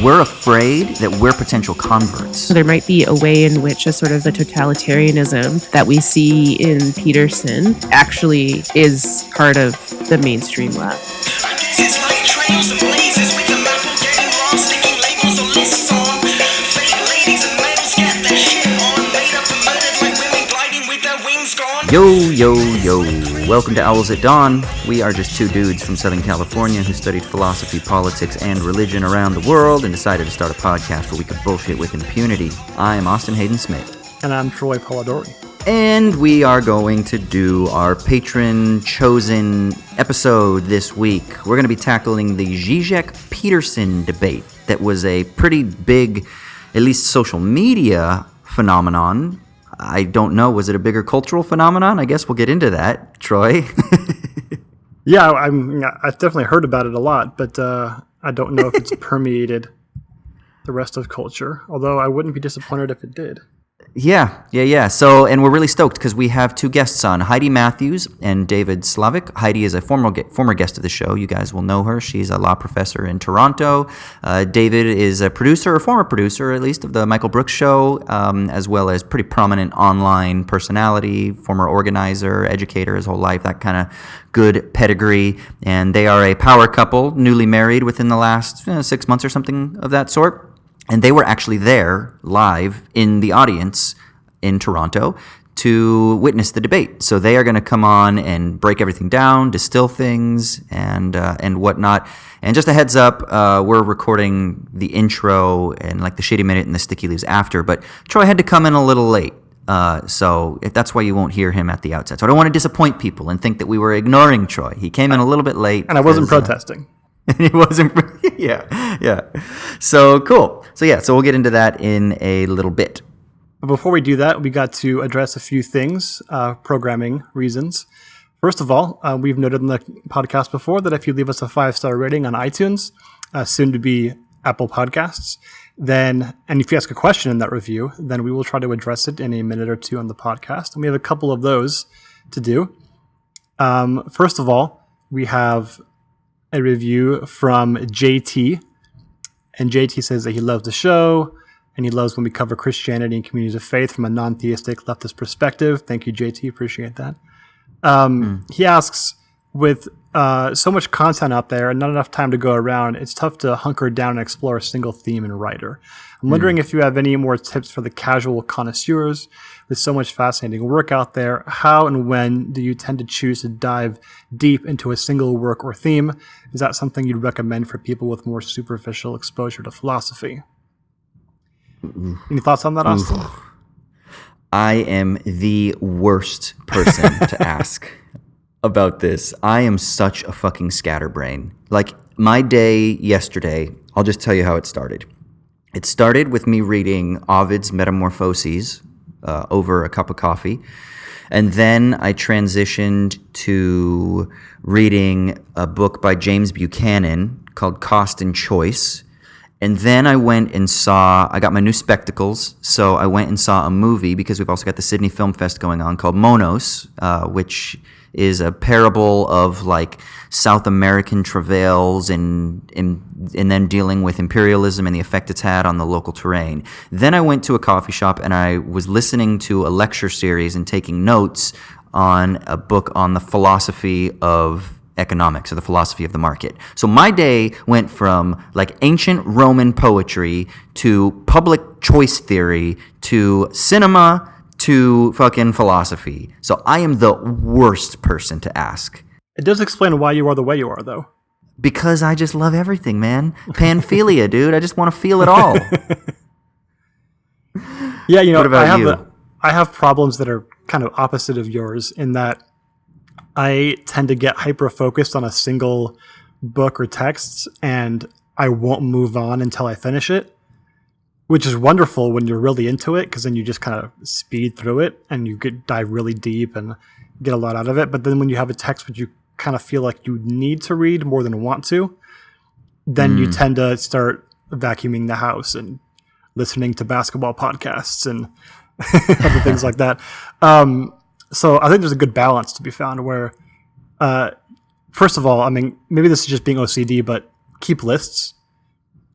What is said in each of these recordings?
We're afraid that we're potential converts. There might be a way in which a sort of the totalitarianism that we see in Peterson actually is part of the mainstream left. Yo, yo, yo. Welcome to Owls at Dawn. We are just two dudes from Southern California who studied philosophy, politics, and religion around the world and decided to start a podcast where we could bullshit with impunity. I am Austin Hayden Smith. And I'm Troy Polidori. And we are going to do our patron-chosen episode this week. We're going to be tackling the Zizek-Peterson debate that was a pretty big, at least social media phenomenon. I don't know. Was it a bigger cultural phenomenon? I guess we'll get into that, Troy. Yeah, I've definitely heard about it a lot, but I don't know if it's permeated the rest of culture, although I wouldn't be disappointed if it did. Yeah. So, and we're really stoked because we have two guests on, Heidi Matthews and David Slavic. Heidi is a former guest of the show. You guys will know her. She's a law professor in Toronto. David is a producer, or former producer at least, of the Michael Brooks Show, as well as pretty prominent online personality, former organizer, educator his whole life, that kind of good pedigree. And they are a power couple, newly married within the last 6 months or something of that sort. And they were actually there live in the audience in Toronto to witness the debate. So they are going to come on and break everything down, distill things, and whatnot. And just a heads up, we're recording the intro and like the shitty minute and the sticky leaves after. But Troy had to come in a little late. So if that's why you won't hear him at the outset. So I don't want to disappoint people and think that we were ignoring Troy. He came in a little bit late. And I wasn't protesting. And he wasn't. Yeah. So cool. So we'll get into that in a little bit. But before we do that, we got to address a few things, programming reasons. First of all, we've noted in the podcast before that if you leave us a 5-star rating on iTunes, soon to be Apple Podcasts, and if you ask a question in that review, then we will try to address it in a minute or two on the podcast. And we have a couple of those to do. First of all, we have a review from JT, and JT says that he loves the show and he loves when we cover Christianity and communities of faith from a non-theistic leftist perspective. Thank you, JT. Appreciate that. He asks, with so much content out there and not enough time to go around, it's tough to hunker down and explore a single theme and writer. I'm wondering if you have any more tips for the casual connoisseurs. With so much fascinating work out there, how and when do you tend to choose to dive deep into a single work or theme? Is that something you'd recommend for people with more superficial exposure to philosophy? Any thoughts on that, Austin? I am the worst person to ask about this. I am such a fucking scatterbrain. Like, my day yesterday, I'll just tell you how it started. It started with me reading Ovid's Metamorphoses over a cup of coffee. And then I transitioned to reading a book by James Buchanan called Cost and Choice. And then I got my new spectacles, so I went and saw a movie, because we've also got the Sydney Film Fest going on, called Monos, which is a parable of like South American travails and then dealing with imperialism and the effect it's had on the local terrain. Then I went to a coffee shop and I was listening to a lecture series and taking notes on a book on the philosophy of economics, or the philosophy of the market. So my day went from like ancient Roman poetry to public choice theory to cinema to fucking philosophy. So I am the worst person to ask. It does explain why you are the way you are, though. Because I just love everything, man. Panphilia, dude. I just want to feel it all. Yeah, what about you? I have problems that are kind of opposite of yours, in that I tend to get hyper-focused on a single book or text, and I won't move on until I finish it, which is wonderful when you're really into it, because then you just kind of speed through it and you dive really deep and get a lot out of it. But then when you have a text which you kind of feel like you need to read more than want to, then you tend to start vacuuming the house and listening to basketball podcasts and other things like that. So I think there's a good balance to be found where, first of all, I mean, maybe this is just being OCD, but keep lists.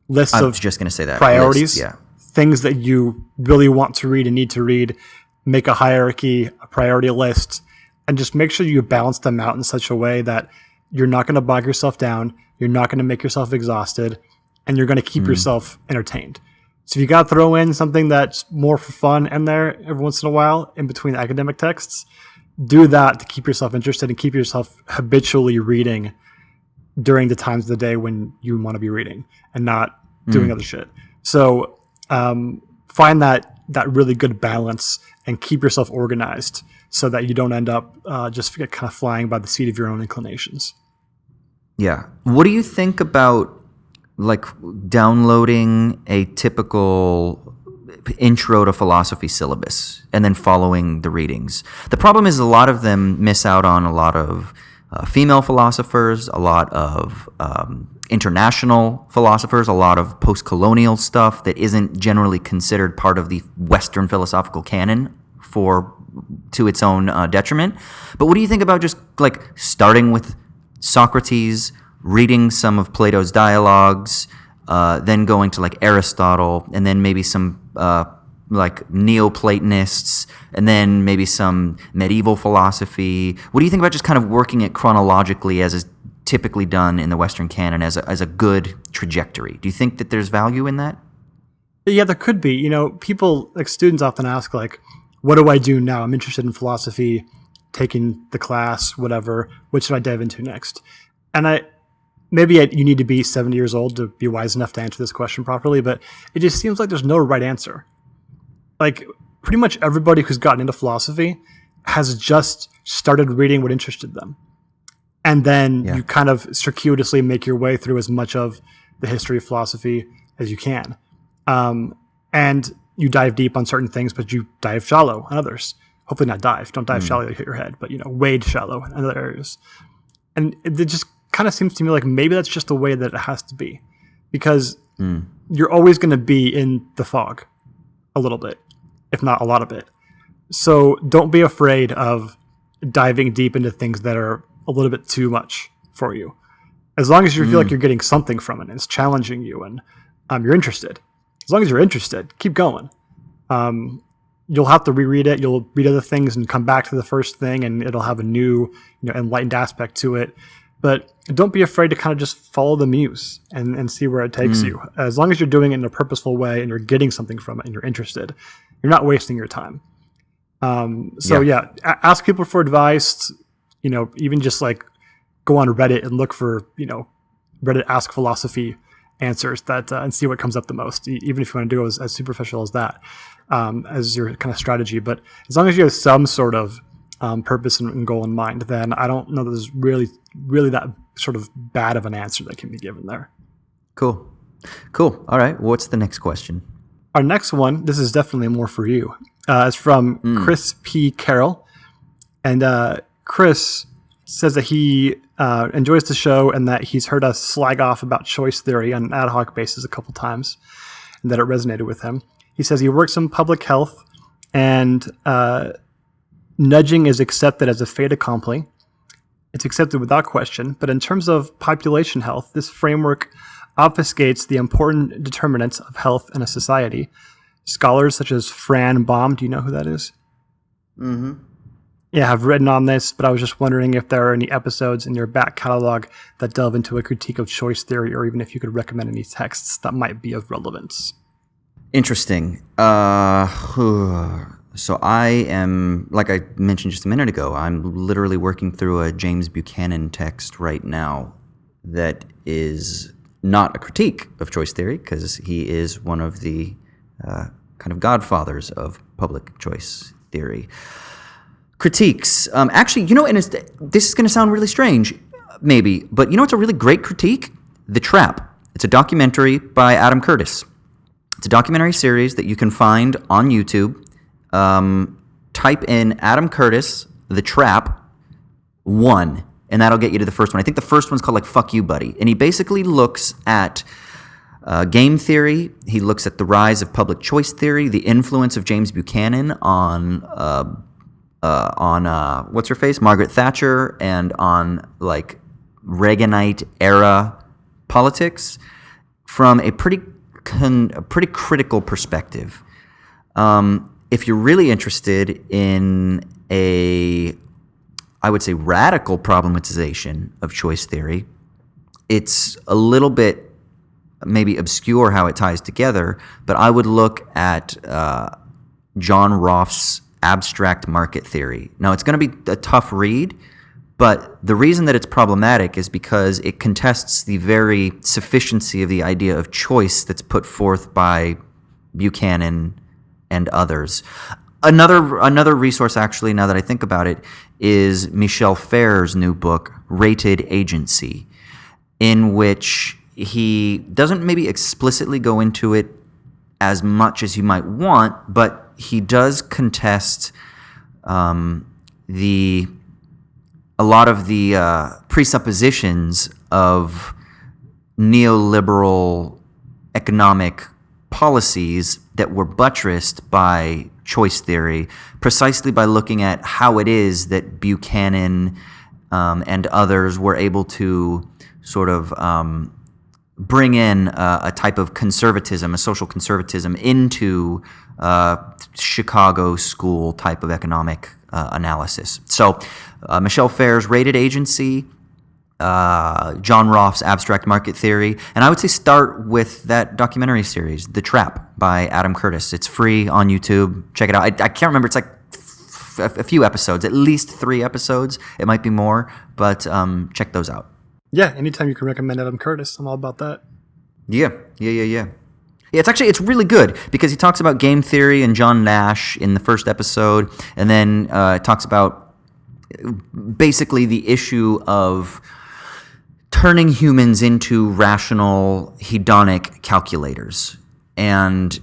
lists I of was just going to say that. priorities, List, yeah. things that you really want to read and need to read. Make a hierarchy, a priority list, and just make sure you balance them out in such a way that you're not going to bog yourself down, you're not going to make yourself exhausted, and you're going to keep yourself entertained. So if you got to throw in something that's more for fun in there every once in a while in between academic texts, do that to keep yourself interested and keep yourself habitually reading during the times of the day when you want to be reading and not doing other shit. So find that really good balance and keep yourself organized so that you don't end up just kind of flying by the seat of your own inclinations. Yeah. What do you think about like downloading a typical intro to philosophy syllabus and then following the readings? The problem is a lot of them miss out on a lot of female philosophers, a lot of international philosophers, a lot of post-colonial stuff that isn't generally considered part of the Western philosophical canon to its own detriment. But what do you think about just like starting with Socrates, reading some of Plato's dialogues, then going to like Aristotle, and then maybe some like Neoplatonists, and then maybe some medieval philosophy? What do you think about just kind of working it chronologically as is typically done in the Western canon as a good trajectory? Do you think that there's value in that? Yeah, there could be. People, like students often ask, like, what do I do now? I'm interested in philosophy, taking the class, whatever. What should I dive into next? And you need to be 70 years old to be wise enough to answer this question properly, but it just seems like there's no right answer. Like, pretty much everybody who's gotten into philosophy has just started reading what interested them. And then you kind of circuitously make your way through as much of the history of philosophy as you can. And you dive deep on certain things, but you dive shallow on others. Hopefully not dive. Don't dive shallow, you hit your head, but, wade shallow in other areas. And it just kind of seems to me like maybe that's just the way that it has to be. Because you're always going to be in the fog a little bit, if not a lot of it. So don't be afraid of diving deep into things that are a little bit too much for you. As long as you feel like you're getting something from it and it's challenging you and you're interested. As long as you're interested, keep going. You'll have to reread it. You'll read other things and come back to the first thing, and it'll have a new, enlightened aspect to it. But don't be afraid to kind of just follow the muse and see where it takes you. As long as you're doing it in a purposeful way and you're getting something from it and you're interested, you're not wasting your time. Ask people for advice. Even just like go on Reddit and look for, Reddit Ask Philosophy answers that and see what comes up the most, even if you want to do it as superficial as that, as your kind of strategy. But as long as you have some sort of purpose and goal in mind, then I don't know that there's really that sort of bad of an answer that can be given there. Cool. All right. What's the next question? Our next one, this is definitely more for you. It's from Chris P. Carroll. And Chris says that he enjoys the show and that he's heard us slag off about choice theory on an ad hoc basis a couple times and that it resonated with him. He says he works in public health and nudging is accepted as a fait accompli. It's accepted without question. But in terms of population health, this framework obfuscates the important determinants of health in a society. Scholars such as Fran Baum, do you know who that is? Mm-hmm. Yeah, I've written on this, but I was just wondering if there are any episodes in your back catalog that delve into a critique of choice theory, or even if you could recommend any texts that might be of relevance. Interesting. So I am, like I mentioned just a minute ago, I'm literally working through a James Buchanan text right now that is not a critique of choice theory, because he is one of the kind of godfathers of public choice theory. Critiques. Actually, and this is going to sound really strange, maybe, but it's a really great critique? The Trap. It's a documentary by Adam Curtis. It's a documentary series that you can find on YouTube. Type in Adam Curtis, The Trap 1, and that'll get you to the first one. I think the first one's called like Fuck You, Buddy. And he basically looks at game theory. He looks at the rise of public choice theory, the influence of James Buchanan on what's her face, Margaret Thatcher, and on like Reaganite era politics. from a pretty critical perspective. If you're really interested in I would say, radical problematization of choice theory, it's a little bit maybe obscure how it ties together, but I would look at John Rolfe's abstract market theory. Now, it's going to be a tough read, but the reason that it's problematic is because it contests the very sufficiency of the idea of choice that's put forth by Buchanan and others. Another resource, actually, now that I think about it, is Michel Fair's new book, Rated Agency, in which he doesn't maybe explicitly go into it as much as you might want, but he does contest a lot of the presuppositions of neoliberal economic policies that were buttressed by choice theory, precisely by looking at how it is that Buchanan and others were able to sort of bring in a type of conservatism, a social conservatism, into Chicago school type of economic analysis. So Michel Fair's Rated Agency, John Rolfe's Abstract Market Theory, and I would say start with that documentary series, The Trap, by Adam Curtis. It's free on YouTube. Check it out. I can't remember. It's like a few episodes, at least 3 episodes. It might be more, but check those out. Yeah, anytime you can recommend Adam Curtis, I'm all about that. Yeah. It's really good because he talks about game theory and John Nash in the first episode, and then talks about basically the issue of turning humans into rational hedonic calculators. And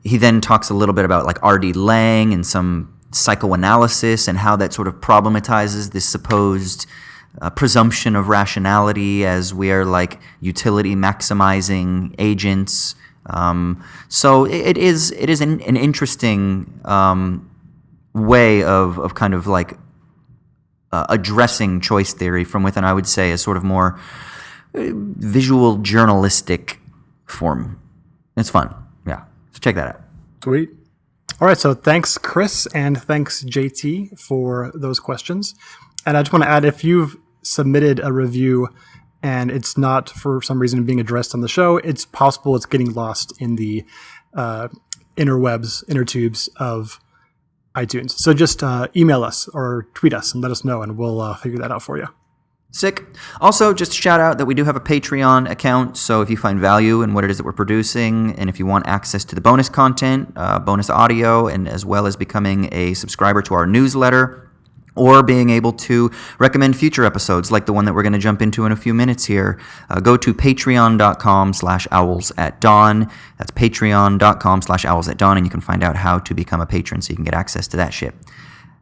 he then talks a little bit about like R.D. Laing and some psychoanalysis and how that sort of problematizes this supposed presumption of rationality as we are like utility maximizing agents. So it is an interesting way of kind of like addressing choice theory from within, I would say, a sort of more visual journalistic form. It's fun. Yeah. So check that out. Sweet. All right. So thanks, Chris, and thanks, JT, for those questions. And I just want to add, if you've submitted a review and it's not for some reason being addressed on the show, it's possible it's getting lost in the inner tubes of iTunes. So just email us or tweet us and let us know, and we'll figure that out for you. Sick. Also, just shout out that we do have a Patreon account, so if you find value in what it is that we're producing, and if you want access to the bonus content, bonus audio, and as well as becoming a subscriber to our newsletter, or being able to recommend future episodes like the one that we're going to jump into in a few minutes here, go to patreon.com/owlsatdawn. That's patreon.com/owlsatdawn, and you can find out how to become a patron so you can get access to that shit.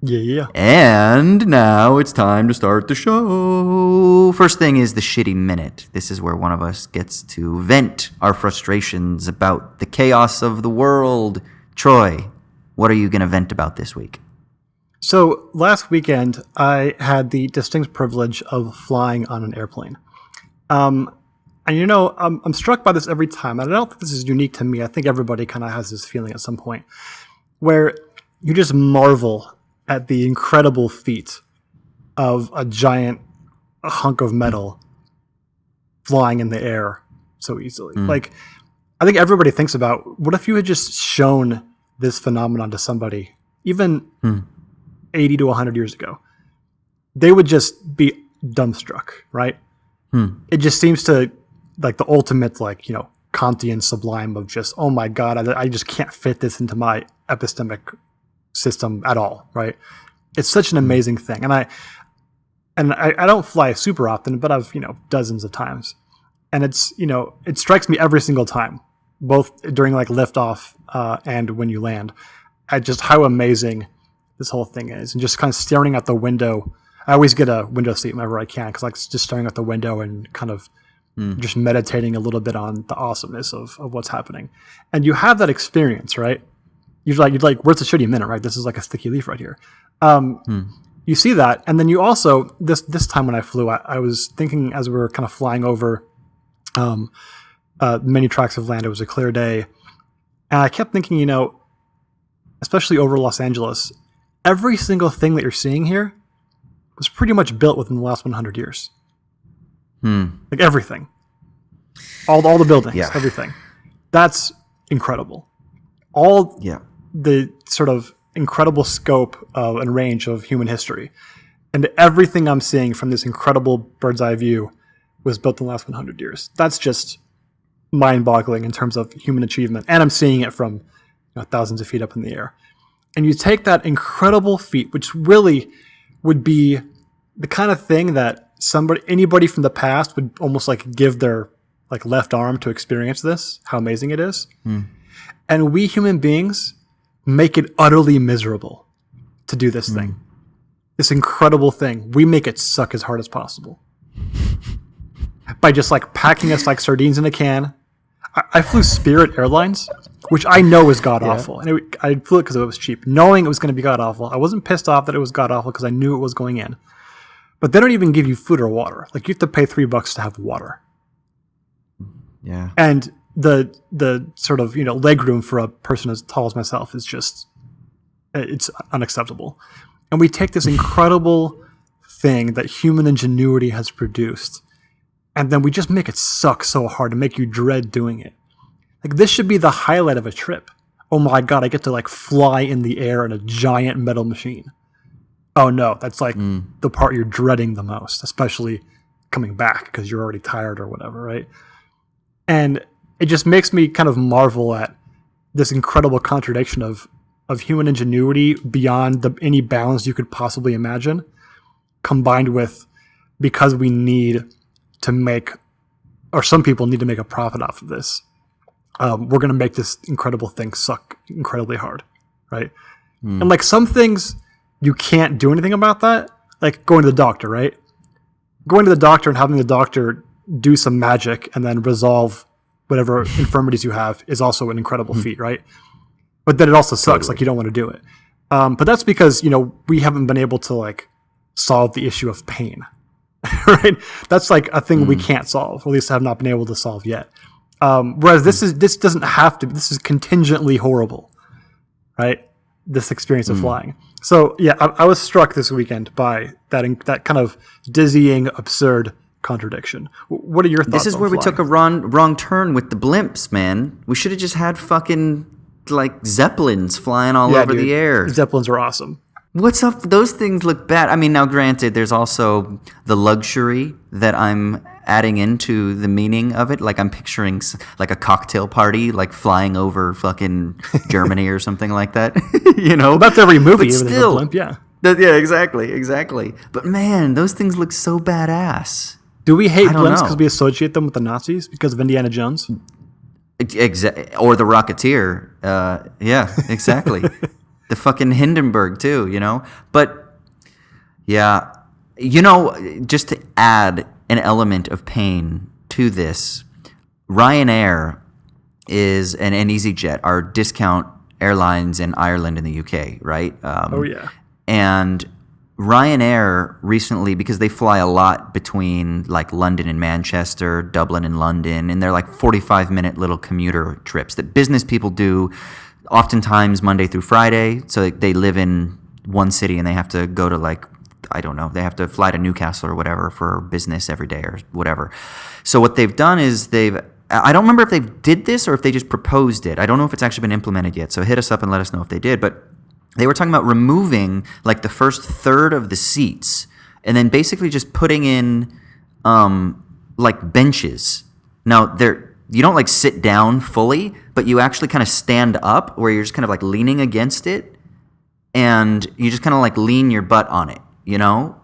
Yeah. And now it's time to start the show. First thing is the shitty minute. This is where one of us gets to vent our frustrations about the chaos of the world. Troy, what are you going to vent about this week? So last weekend, I had the distinct privilege of flying on an airplane. And I'm struck by this every time. And I don't think this is unique to me. I think everybody kind of has this feeling at some point where you just marvel at the incredible feat of a giant hunk of metal flying in the air so easily. Like, I think everybody thinks about, what if you had just shown this phenomenon to somebody, even 80 to 100 years ago? They would just be dumbstruck, right? It just seems to, like, the ultimate, like, Kantian sublime of just, oh my God, I just can't fit this into my epistemic system at all, right? It's such an amazing thing. And I don't fly super often, but I've, dozens of times. And it's, it strikes me every single time, both during like liftoff and when you land, at just how amazing this whole thing is. And just kind of staring out the window. I always get a window seat whenever I can, because like just staring out the window and kind of just meditating a little bit on the awesomeness of what's happening. And you have that experience, right? You're like, where's the shitty minute, right? This is like a sticky leaf right here. You see that, and then you also, this time when I flew, I was thinking as we were kind of flying over many tracts of land. It was a clear day. And I kept thinking, especially over Los Angeles, every single thing that you're seeing here was pretty much built within the last 100 years. Like everything. All the buildings, everything. That's incredible. All the sort of incredible scope and range of human history. And everything I'm seeing from this incredible bird's eye view was built in the last 100 years. That's just mind-boggling in terms of human achievement. And I'm seeing it from thousands of feet up in the air. And you take that incredible feat, which really would be the kind of thing that anybody from the past would almost like give their like left arm to experience this, how amazing it is. And we human beings make it utterly miserable to do this thing. This incredible thing. We make it suck as hard as possible. By just like packing us like sardines in a can. I flew Spirit Airlines, which I know is god-awful. And I flew it because it was cheap, knowing it was going to be god-awful. I wasn't pissed off that it was god-awful because I knew it was going in. But they don't even give you food or water. Like, you have to pay $3 to have water. Yeah. And the sort of, leg room for a person as tall as myself is just, it's unacceptable. And we take this incredible thing that human ingenuity has produced, and then we just make it suck so hard and make you dread doing it. Like, this should be the highlight of a trip. Oh my God, I get to like fly in the air in a giant metal machine. Oh no, that's like the part you're dreading the most, especially coming back because you're already tired or whatever, right? And it just makes me kind of marvel at this incredible contradiction of human ingenuity beyond any bounds you could possibly imagine, combined with because we need to make, or some people need to make a profit off of this. We're going to make this incredible thing suck incredibly hard, right? And like some things, you can't do anything about that. Like going to the doctor, right? Going to the doctor and having the doctor do some magic and then resolve whatever infirmities you have is also an incredible feat, right? But then it also sucks. Totally. Like you don't want to do it. But that's because, we haven't been able to like solve the issue of pain, right? That's like a thing we can't solve, or at least have not been able to solve yet. Whereas this doesn't have to, this is contingently horrible, right? This experience of flying. So yeah, I was struck this weekend by that kind of dizzying, absurd contradiction. What are your thoughts? This is where we took a wrong turn with the blimps, man. We should have just had fucking like Zeppelins flying all over the air. Zeppelins are awesome. What's up? Those things look bad. I mean, now granted, there's also the luxury that I'm adding into the meaning of it. Like I'm picturing like a cocktail party, like flying over fucking Germany or something like that. Well, that's every movie. But even still, a blimp, yeah. Yeah, exactly. But man, those things look so badass. Do we hate blimps because we associate them with the Nazis because of Indiana Jones? Or the Rocketeer. Yeah, exactly. The fucking Hindenburg too, But yeah, just to add an element of pain to this, Ryanair is and EasyJet are discount airlines in Ireland and the UK, right? Oh yeah. And Ryanair recently, because they fly a lot between like London and Manchester, Dublin and London, and they're like 45-minute little commuter trips that business people do oftentimes Monday through Friday. So they live in one city and they have to go to like, I don't know, they have to fly to Newcastle or whatever for business every day or whatever. So what they've done is I don't remember if they did this or if they just proposed it. I don't know if it's actually been implemented yet. So hit us up and let us know if they did. But they were talking about removing like the first third of the seats and then basically just putting in like benches. Now you don't like sit down fully, but you actually kind of stand up where you're just kind of like leaning against it and you just kind of like lean your butt on it,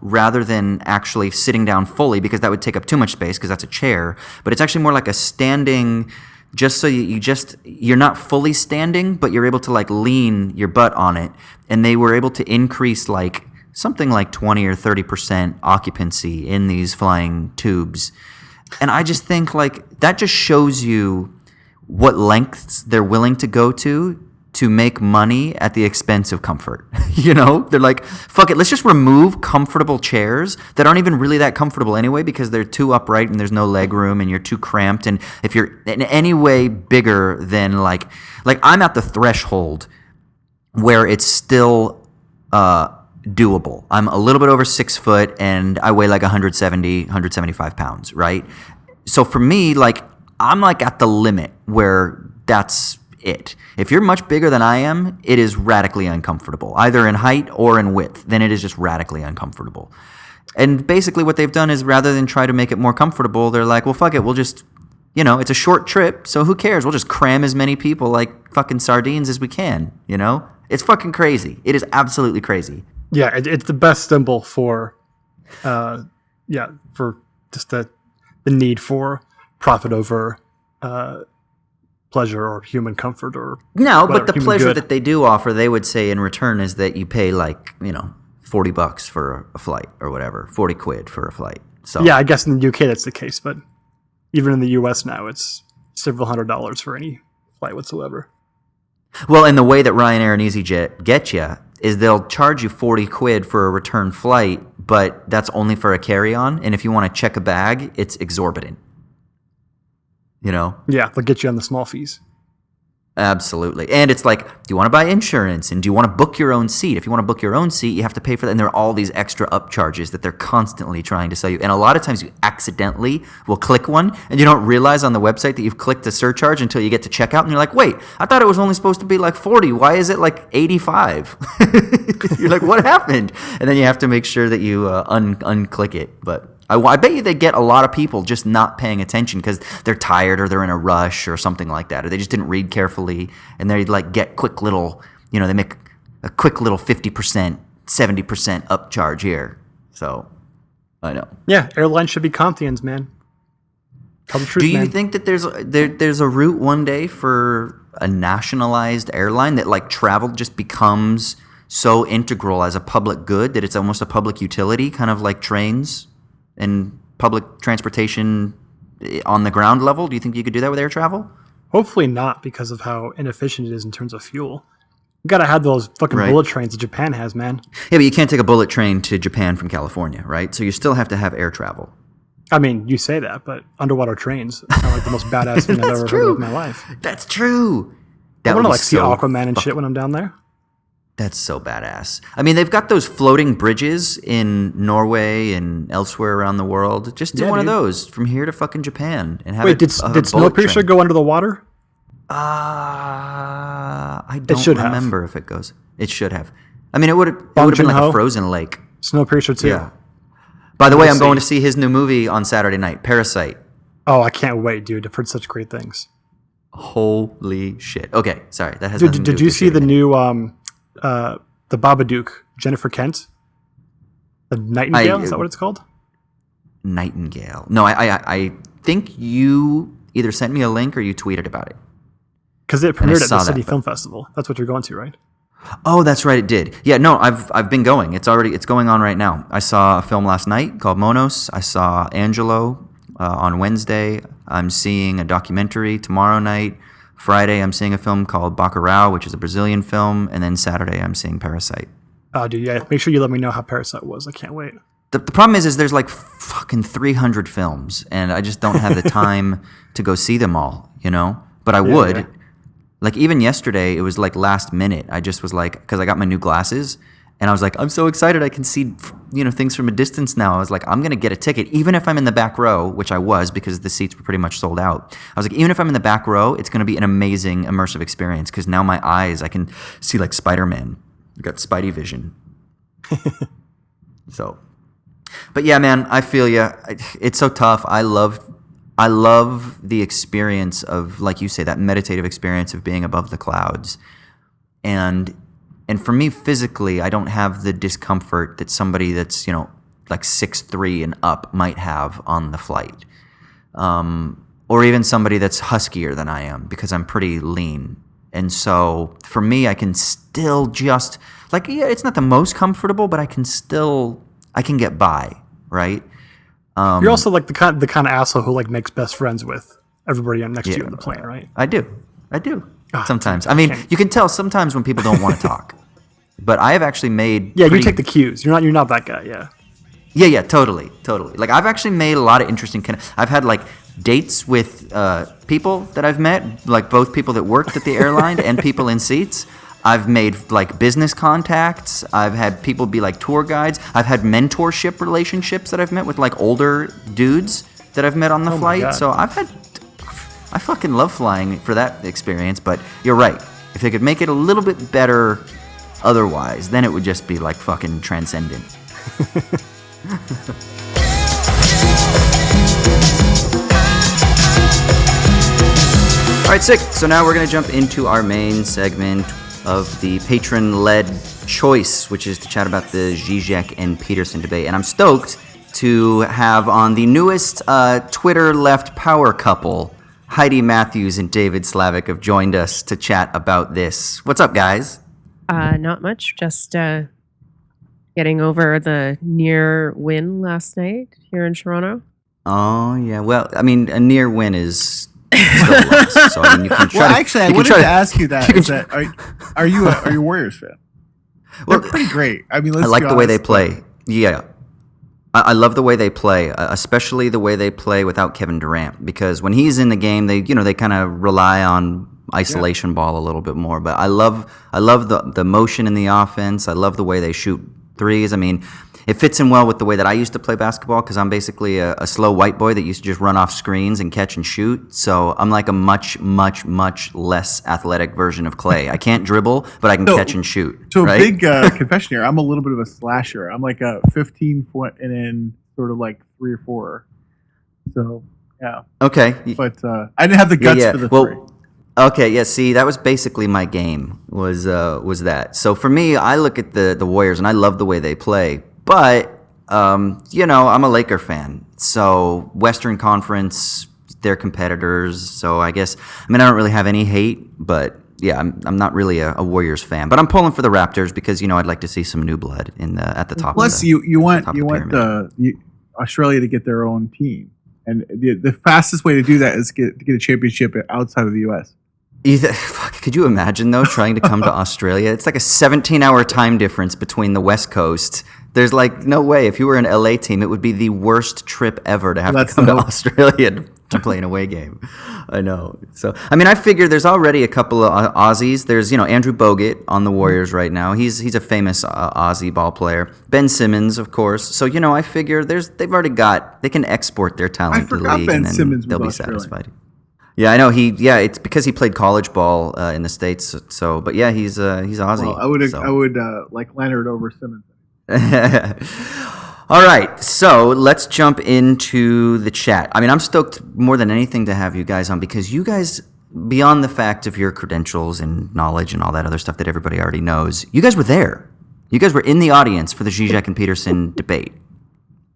rather than actually sitting down fully because that would take up too much space because that's a chair. But it's actually more like a standing, just so you're not fully standing, but you're able to like lean your butt on it. And they were able to increase like something like 20 or 30% occupancy in these flying tubes. And I just think like that just shows you what lengths they're willing to go to to make money at the expense of comfort. They're like, fuck it, let's just remove comfortable chairs that aren't even really that comfortable anyway because they're too upright and there's no leg room and you're too cramped. And if you're in any way bigger than like I'm at the threshold where it's still doable. I'm a little bit over 6 foot and I weigh like 175 pounds, right? So for me, like I'm like at the limit where that's it. If you're much bigger than I am, it is radically uncomfortable, either in height or in width. Then it is just radically uncomfortable. And basically what they've done is rather than try to make it more comfortable, they're like, well, fuck it. We'll just, it's a short trip. So who cares? We'll just cram as many people like fucking sardines as we can, It's fucking crazy. It is absolutely crazy. Yeah, it's the best symbol for, for just the need for profit over pleasure or human comfort or no, whatever, but the pleasure good. that they do offer, they would say in return is that you pay like $40 for a flight or whatever, 40 quid for a flight. So yeah, I guess in the UK that's the case, but even in the US now, it's several $100s for any flight whatsoever. Well, and the way that Ryanair and EasyJet get you is they'll charge you 40 quid for a return flight, but that's only for a carry-on, and if you want to check a bag, it's exorbitant. Yeah, they'll get you on the small fees. Absolutely. And it's like, do you want to buy insurance? And do you want to book your own seat? If you want to book your own seat, you have to pay for that. And there are all these extra upcharges that they're constantly trying to sell you. And a lot of times you accidentally will click one and you don't realize on the website that you've clicked a surcharge until you get to checkout. And you're like, wait, I thought it was only supposed to be like 40. Why is it like 85? You're like, what happened? And then you have to make sure that you unclick it. But I bet you they get a lot of people just not paying attention because they're tired or they're in a rush or something like that, or they just didn't read carefully, and they like get quick little, they make a quick little 50%, 70% upcharge here. So I know. Yeah, airlines should be Kantians, man. Tell the truth, Do you man. think that there's a route one day for a nationalized airline that like travel just becomes so integral as a public good that it's almost a public utility, kind of like trains and public transportation on the ground level? Do you think you could do that with air travel? Hopefully not, because of how inefficient it is in terms of fuel. You gotta have those fucking bullet trains that Japan has, man. Yeah, but you can't take a bullet train to Japan from California, right? So you still have to have air travel. I mean, you say that, but underwater trains are like the most badass thing I've ever heard of in my life. That's true. I want to see Aquaman and shit when I'm down there. That's so badass. I mean, they've got those floating bridges in Norway and elsewhere around the world. Just do one of those from here to fucking Japan and have. Wait, did Snowpiercer go under the water? I don't remember if it goes. It should have. I mean, it would have been like a frozen lake. Snowpiercer 2. Yeah. By the way, I'm going to see his new movie on Saturday night, Parasite. Oh, I can't wait, dude. I've heard such great things. Holy shit. Okay, sorry. That has nothing to do with Did you see the new the Babadook, Jennifer Kent? The Nightingale, is that what it's called? Nightingale. No, I think you either sent me a link or you tweeted about it. Because it premiered at the City Film Festival. That's what you're going to, right? Oh, that's right, it did. Yeah, no, I've been going. It's going on right now. I saw a film last night called Monos. I saw Angelo on Wednesday. I'm seeing a documentary tomorrow night. Friday, I'm seeing a film called Bacurau, which is a Brazilian film. And then Saturday, I'm seeing Parasite. Oh, dude, yeah. Make sure you let me know how Parasite was. I can't wait. The problem is there's like fucking 300 films, and I just don't have the time to go see them all, But I would. Yeah. Like, even yesterday, it was like last minute. I just was like, because I got my new glasses, and I was like, I'm so excited I can see, things from a distance now. I was like, I'm going to get a ticket, even if I'm in the back row, which I was because the seats were pretty much sold out. I was like, even if I'm in the back row, it's going to be an amazing immersive experience because now my eyes, I can see like Spider-Man. I've got Spidey vision. So, but yeah, man, I feel you. It's so tough. I love the experience of, like you say, that meditative experience of being above the clouds. And for me, physically, I don't have the discomfort that somebody that's, like 6'3" and up might have on the flight. Or even somebody that's huskier than I am because I'm pretty lean. And so for me, I can still just, like, yeah, it's not the most comfortable, but I can get by, right? You're also like the kind of asshole who like makes best friends with everybody next to you on the plane, right? I do. Sometimes. I mean, you can tell sometimes when people don't want to talk. But I have actually made you take the cues. You're not that guy. Yeah. Yeah, totally. Like I've actually made a lot of interesting I've had like dates with people that I've met, like both people that worked at the airline and people in seats. I've made like business contacts. I've had people be like tour guides. I've had mentorship relationships that I've met with like older dudes that I've met on the flight. So I fucking love flying for that experience. But you're right. If they could make it a little bit better otherwise, then it would just be like fucking transcendent. All right, sick. So now we're going to jump into our main segment of the patron-led choice, which is to chat about the Zizek and Peterson debate. And I'm stoked to have on the newest Twitter left power couple, Heidi Matthews and David Slavic, have joined us to chat about this. What's up, guys? Not much. Just getting over the near win last night here in Toronto. Oh, yeah. Well, I mean, a near win is still a loss. So, I mean, you can try I wanted to ask you that. Are you a Warriors fan? Well, they're pretty great. I mean, I like the way they play. Yeah. I love the way they play, especially the way they play without Kevin Durant, because when he's in the game, they kind of rely on isolation ball a little bit more. But I love the motion in the offense. I love the way they shoot threes. I mean, it fits in well with the way that I used to play basketball, because I'm basically a slow white boy that used to just run off screens and catch and shoot. So I'm like a much, much, much less athletic version of Clay. I can't dribble, but I can catch and shoot. So right? Big confession here. I'm a little bit of a slasher. I'm like a 15-foot and then sort of like 3 or 4. So yeah. Okay. But I didn't have the guts for the 3. Okay, yeah, see, that was basically my game, was that. So for me, I look at the Warriors, and I love the way they play. But, I'm a Laker fan. So Western Conference, they're competitors. So I guess, I don't really have any hate, but yeah, I'm not really a Warriors fan. But I'm pulling for the Raptors because, I'd like to see some new blood at the top. Plus, of the, you want the Australia to get their own team. And the fastest way to do that is to get a championship outside of the U.S. Could you imagine, though, trying to come to Australia? It's like a 17-hour time difference between the West Coast. There's like no way. If you were an LA team, it would be the worst trip ever to have to come to Australia to play an away game. I know. So, I figure there's already a couple of Aussies. There's, Andrew Bogut on the Warriors right now. He's a famous Aussie ball player. Ben Simmons, of course. So, I figure they can export their talent to the league, and then they'll be satisfied. Yeah, I know. It's because he played college ball in the States. So, but yeah, he's Aussie. Well, I would like Leonard over Simmons. All right, so let's jump into the chat. I'm stoked more than anything to have you guys on, because you guys, beyond the fact of your credentials and knowledge and all that other stuff that everybody already knows, you guys were there. You guys were in the audience for the Zizek and Peterson debate.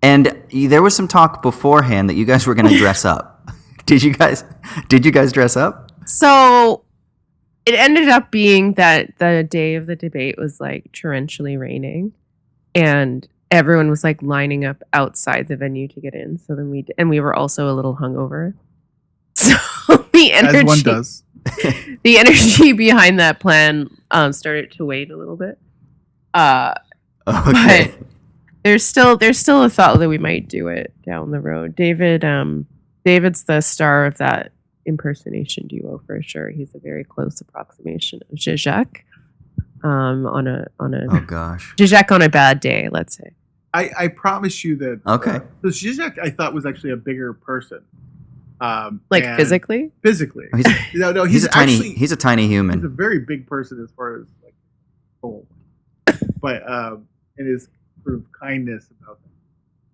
And there was some talk beforehand that you guys were going to dress up. Did you guys dress up? So it ended up being that the day of the debate was like torrentially raining, and everyone was like lining up outside the venue to get in. So then we were also a little hungover. So the energy, as one does, the energy behind that plan started to wane a little bit. Okay. But there's still a thought that we might do it down the road. David's the star of that impersonation duo for sure. He's a very close approximation of Zizek. On a oh gosh, Zizek on a bad day, let's say. I promise you that. Okay. So Zizek, I thought, was actually a bigger person. Physically? Physically. No, he's a tiny human. He's a very big person as far as like soul, but and his sort of kindness about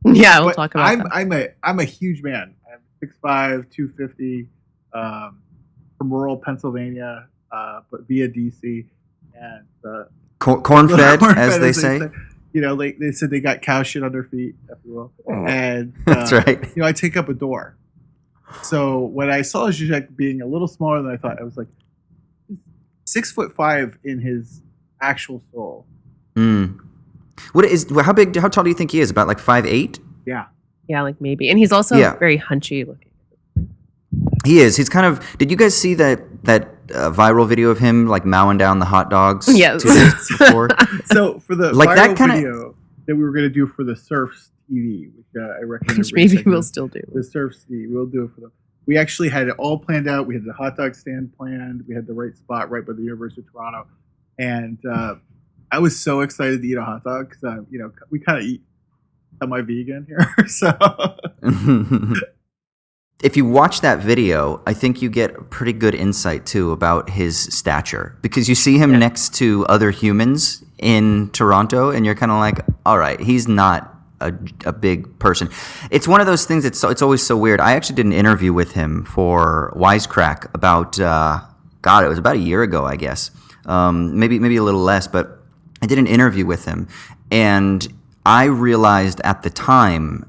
him. Yeah, we'll talk about that. I'm a huge man. I'm 6'5", 250, from rural Pennsylvania, but via DC, and corn-fed, as they say. They said they got cow shit on their feet, if you will. And that's right. I take up a door. So when I saw Zizek being a little smaller than I thought, I was like 6'5" in his actual soul. How tall do you think he is? About like 5'8"? Yeah. Yeah, like maybe. And he's also very hunchy looking. He is. He's kind of. Did you guys see that viral video of him like mowing down the hot dogs Yes. 2 days before? So for the Like that viral kinda- video that we were going to do for the Surfs TV, which I recommend, Which everybody maybe check we'll out. still do. The Surfs TV, we'll do it for them. We actually had it all planned out. We had the hot dog stand planned. We had the right spot right by the University of Toronto, and I was so excited to eat a hot dog because we kind of eat semi-vegan here, so. If you watch that video, I think you get a pretty good insight too about his stature, because you see him next to other humans in Toronto and you're kind of like, all right, he's not a big person. It's one of those things it's always so weird. I actually did an interview with him for Wisecrack about it was about a year ago, I guess. Maybe a little less, but I did an interview with him, and I realized at the time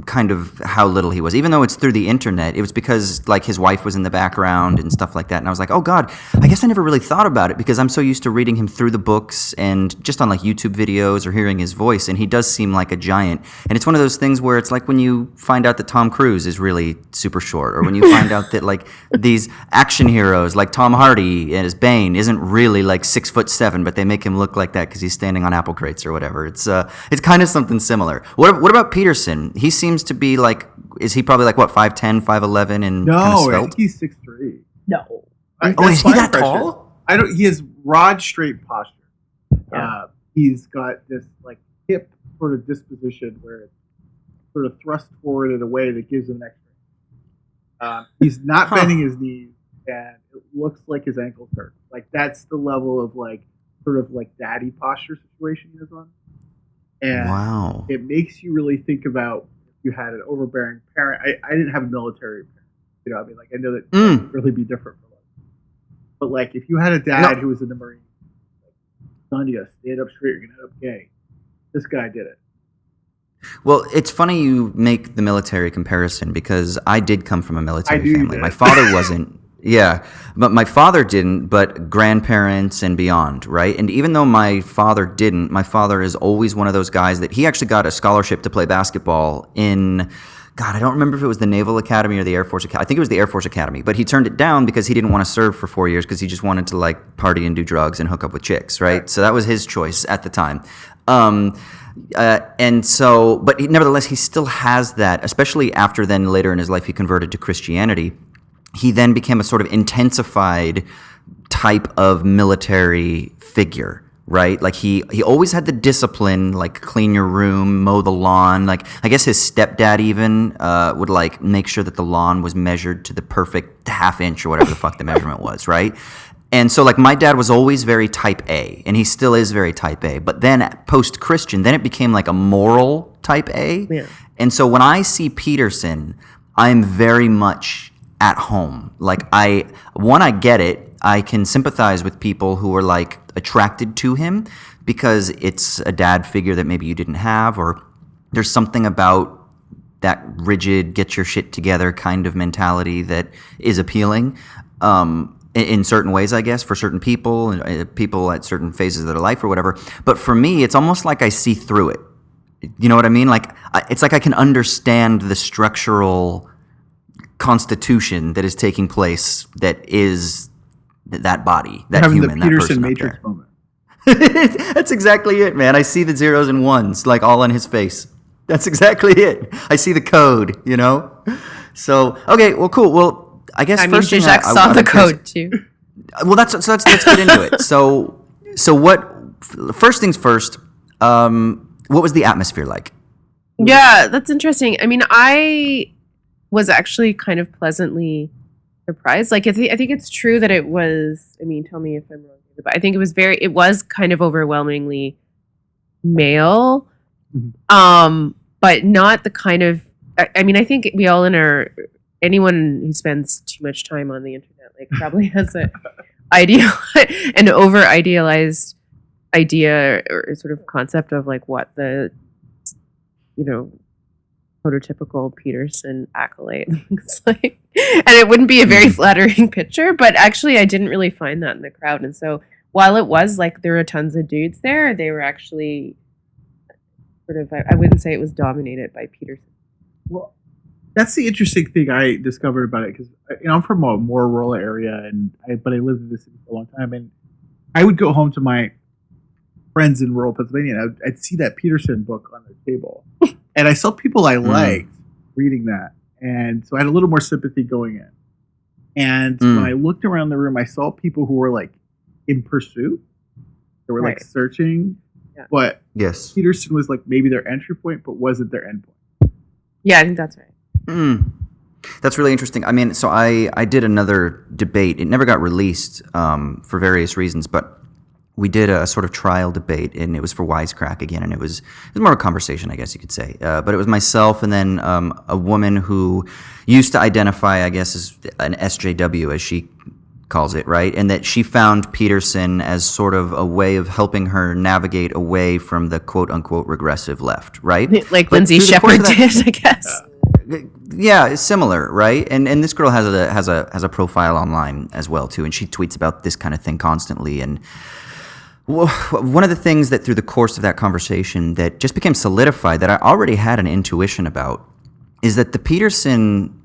kind of how little he was. Even though it's through the internet, it was because like his wife was in the background and stuff like that. And I was like, oh God, I guess I never really thought about it because I'm so used to reading him through the books and just on like YouTube videos or hearing his voice. And he does seem like a giant. And it's one of those things where it's like when you find out that Tom Cruise is really super short, or when you find out that like these action heroes like Tom Hardy as Bane isn't really like 6'7", but they make him look like that because he's standing on apple crates or whatever. It's kind of something similar. What about Peterson? He seems to be like, is he probably like what, 5'10", 5'11", and No, kind of I svelte? think he's 6'3". No. Is he that tall? I don't. He has rod straight posture. Yeah. He's got this like hip sort of disposition where it's sort of thrust forward in a way that gives him an extra. He's not bending his knees, and it looks like his ankles hurt. Like that's the level of like sort of like daddy posture situation he is on. And Wow. it makes you really think about if you had an overbearing parent. I didn't have a military parent. You know, I mean, like I know that would really be different for us. But like if you had a dad who was in the Marines, like, son, you gotta stand up straight, you're gonna end up gay. This guy did it. Well, it's funny you make the military comparison because I did come from a military family. did. My father wasn't. Yeah, but my father didn't, but grandparents and beyond, right? And even though my father didn't, my father is always one of those guys that he actually got a scholarship to play basketball in, God, I don't remember if it was the Naval Academy or the Air Force Academy. I think it was the Air Force Academy, but he turned it down because he didn't want to serve for 4 years because he just wanted to like party and do drugs and hook up with chicks, right? So that was his choice at the time. And so, but nevertheless, he still has that, especially after then later in his life, he converted to Christianity. He then became a sort of intensified type of military figure, right? Like he always had the discipline, like clean your room, mow the lawn. Like I guess his stepdad even would like make sure that the lawn was measured to the perfect half inch or whatever the fuck the measurement was, right? And so like my dad was always very type A, and he still is very type A. But then post-Christian, then it became like a moral type A. Yeah. And so when I see Peterson, I'm very much at home. Like I get it. I can sympathize with people who are like attracted to him because it's a dad figure that maybe you didn't have, or there's something about that rigid, get your shit together kind of mentality that is appealing in certain ways, I guess, for certain people and people at certain phases of their life or whatever. But for me, it's almost like I see through it. You know what I mean? Like it's like I can understand the structural constitution that is taking place that is that body, that Having human, the Peterson that person Matrix up moment. there. That's exactly it, man. I see the zeros and ones like all on his face. That's exactly it. I see the code, you know? So, okay, well, cool. Well, I guess I mean, first thing Zizek saw I'm the curious- code too. Well, let's get into it. So what? First things first. What was the atmosphere like? Yeah, that's interesting. I mean, I was actually kind of pleasantly surprised. Like, I think it's true that it was. I mean, tell me if I'm wrong, but I think it was kind of overwhelmingly male, but not the kind of. I mean, I think we all anyone who spends too much time on the internet, like, probably has an over idealized idea or sort of concept of like what the prototypical Peterson accolade looks like. And it wouldn't be a very flattering picture, but actually I didn't really find that in the crowd. And so while it was like there were tons of dudes there, they were actually sort of, I wouldn't say it was dominated by Peterson. Well, That's the interesting thing I discovered about it because I'm from a more rural area, but I lived in the city for a long time, and I would go home to my friends in rural Pennsylvania, and I'd see that Peterson book on their table, and I saw people I liked reading that, and so I had a little more sympathy going in. And when I looked around the room, I saw people who were like in pursuit. They were like searching, but Yes. Peterson was like maybe their entry point, but wasn't their end point. Yeah, I think that's right. That's really interesting. I mean, so I did another debate. It never got released for various reasons, but we did a sort of trial debate, and it was for Wisecrack again, and it was more of a conversation, I guess you could say. But it was myself and then a woman who used to identify, I guess, as an SJW, as she calls it, right? And that she found Peterson as sort of a way of helping her navigate away from the quote-unquote regressive left, right? Like But Lindsay through the course Shepherd of that- did, I guess. Yeah, it's similar, right? And this girl has a profile online as well too, and she tweets about this kind of thing constantly. And one of the things that through the course of that conversation that just became solidified that I already had an intuition about is that the Peterson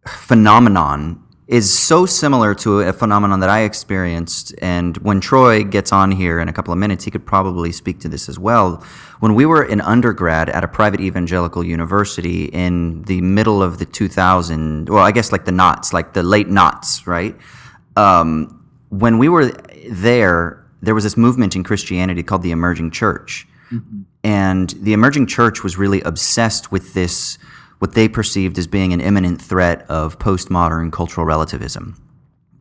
phenomenon is so similar to a phenomenon that I experienced. And when Troy gets on here in a couple of minutes, he could probably speak to this as well. When we were in undergrad at a private evangelical university in the middle of the 2000s, well, I guess like the knots, like the late knots, right? When we were there was this movement in Christianity called the Emerging Church. Mm-hmm. And the Emerging Church was really obsessed with this, what they perceived as being an imminent threat of postmodern cultural relativism.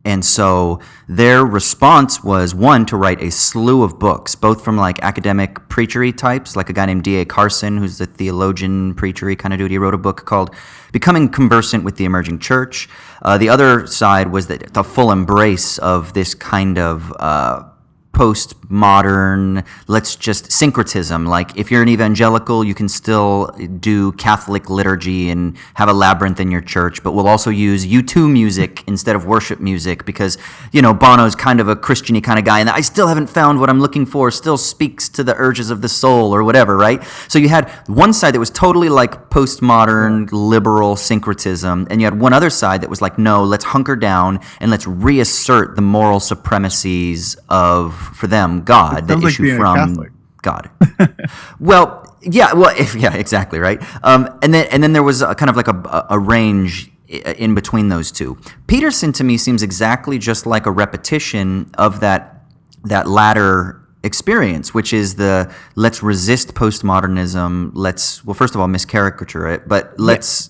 And so their response was, one, to write a slew of books, both from like academic preachery types, like a guy named D.A. Carson, who's the theologian preachery kind of dude. He wrote a book called Becoming Conversant with the Emerging Church. The other side was the full embrace of this kind of postmodern, let's just syncretism. Like if you're an evangelical, you can still do Catholic liturgy and have a labyrinth in your church, but we'll also use U2 music instead of worship music because, Bono's kind of a Christian-y kind of guy, and I still haven't found what I'm looking for, still speaks to the urges of the soul or whatever, right? So you had one side that was totally like postmodern, liberal syncretism, and you had one other side that was like, no, let's hunker down and let's reassert the moral supremacies of, for them, God, the issue from God. Yeah, exactly, right. And then there was a kind of like a range in between those two. Peterson to me seems exactly just like a repetition of that latter experience, which is the let's resist postmodernism. First of all, miscaricature it, but let's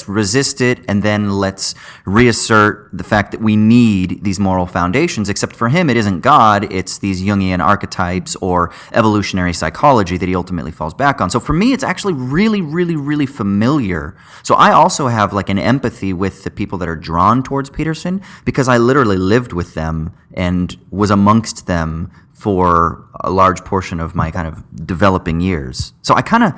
resist it, and then let's reassert the fact that we need these moral foundations, except for him, it isn't God, it's these Jungian archetypes or evolutionary psychology that he ultimately falls back on. So for me, it's actually really, really, really familiar. So I also have like an empathy with the people that are drawn towards Peterson because I literally lived with them and was amongst them for a large portion of my kind of developing years. So I kind of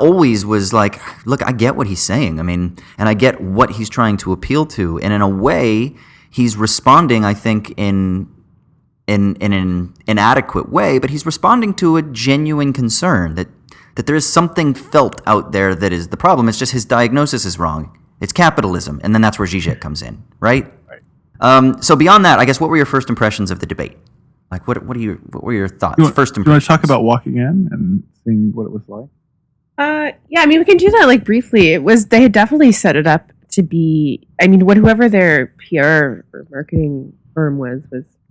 always was like, look, I get what he's saying. I mean, and I get what he's trying to appeal to. And in a way, he's responding, I think, in an inadequate way, but he's responding to a genuine concern that there is something felt out there that is the problem. It's just his diagnosis is wrong. It's capitalism. And then that's where Zizek comes in, right? So beyond that, I guess, what were your first impressions of the debate? Like, what were your thoughts? First impressions. Do you want to talk about walking in and seeing what it was like? Yeah, I mean, we can do that like briefly. They had definitely set it up to be, I mean, whoever their PR or marketing firm was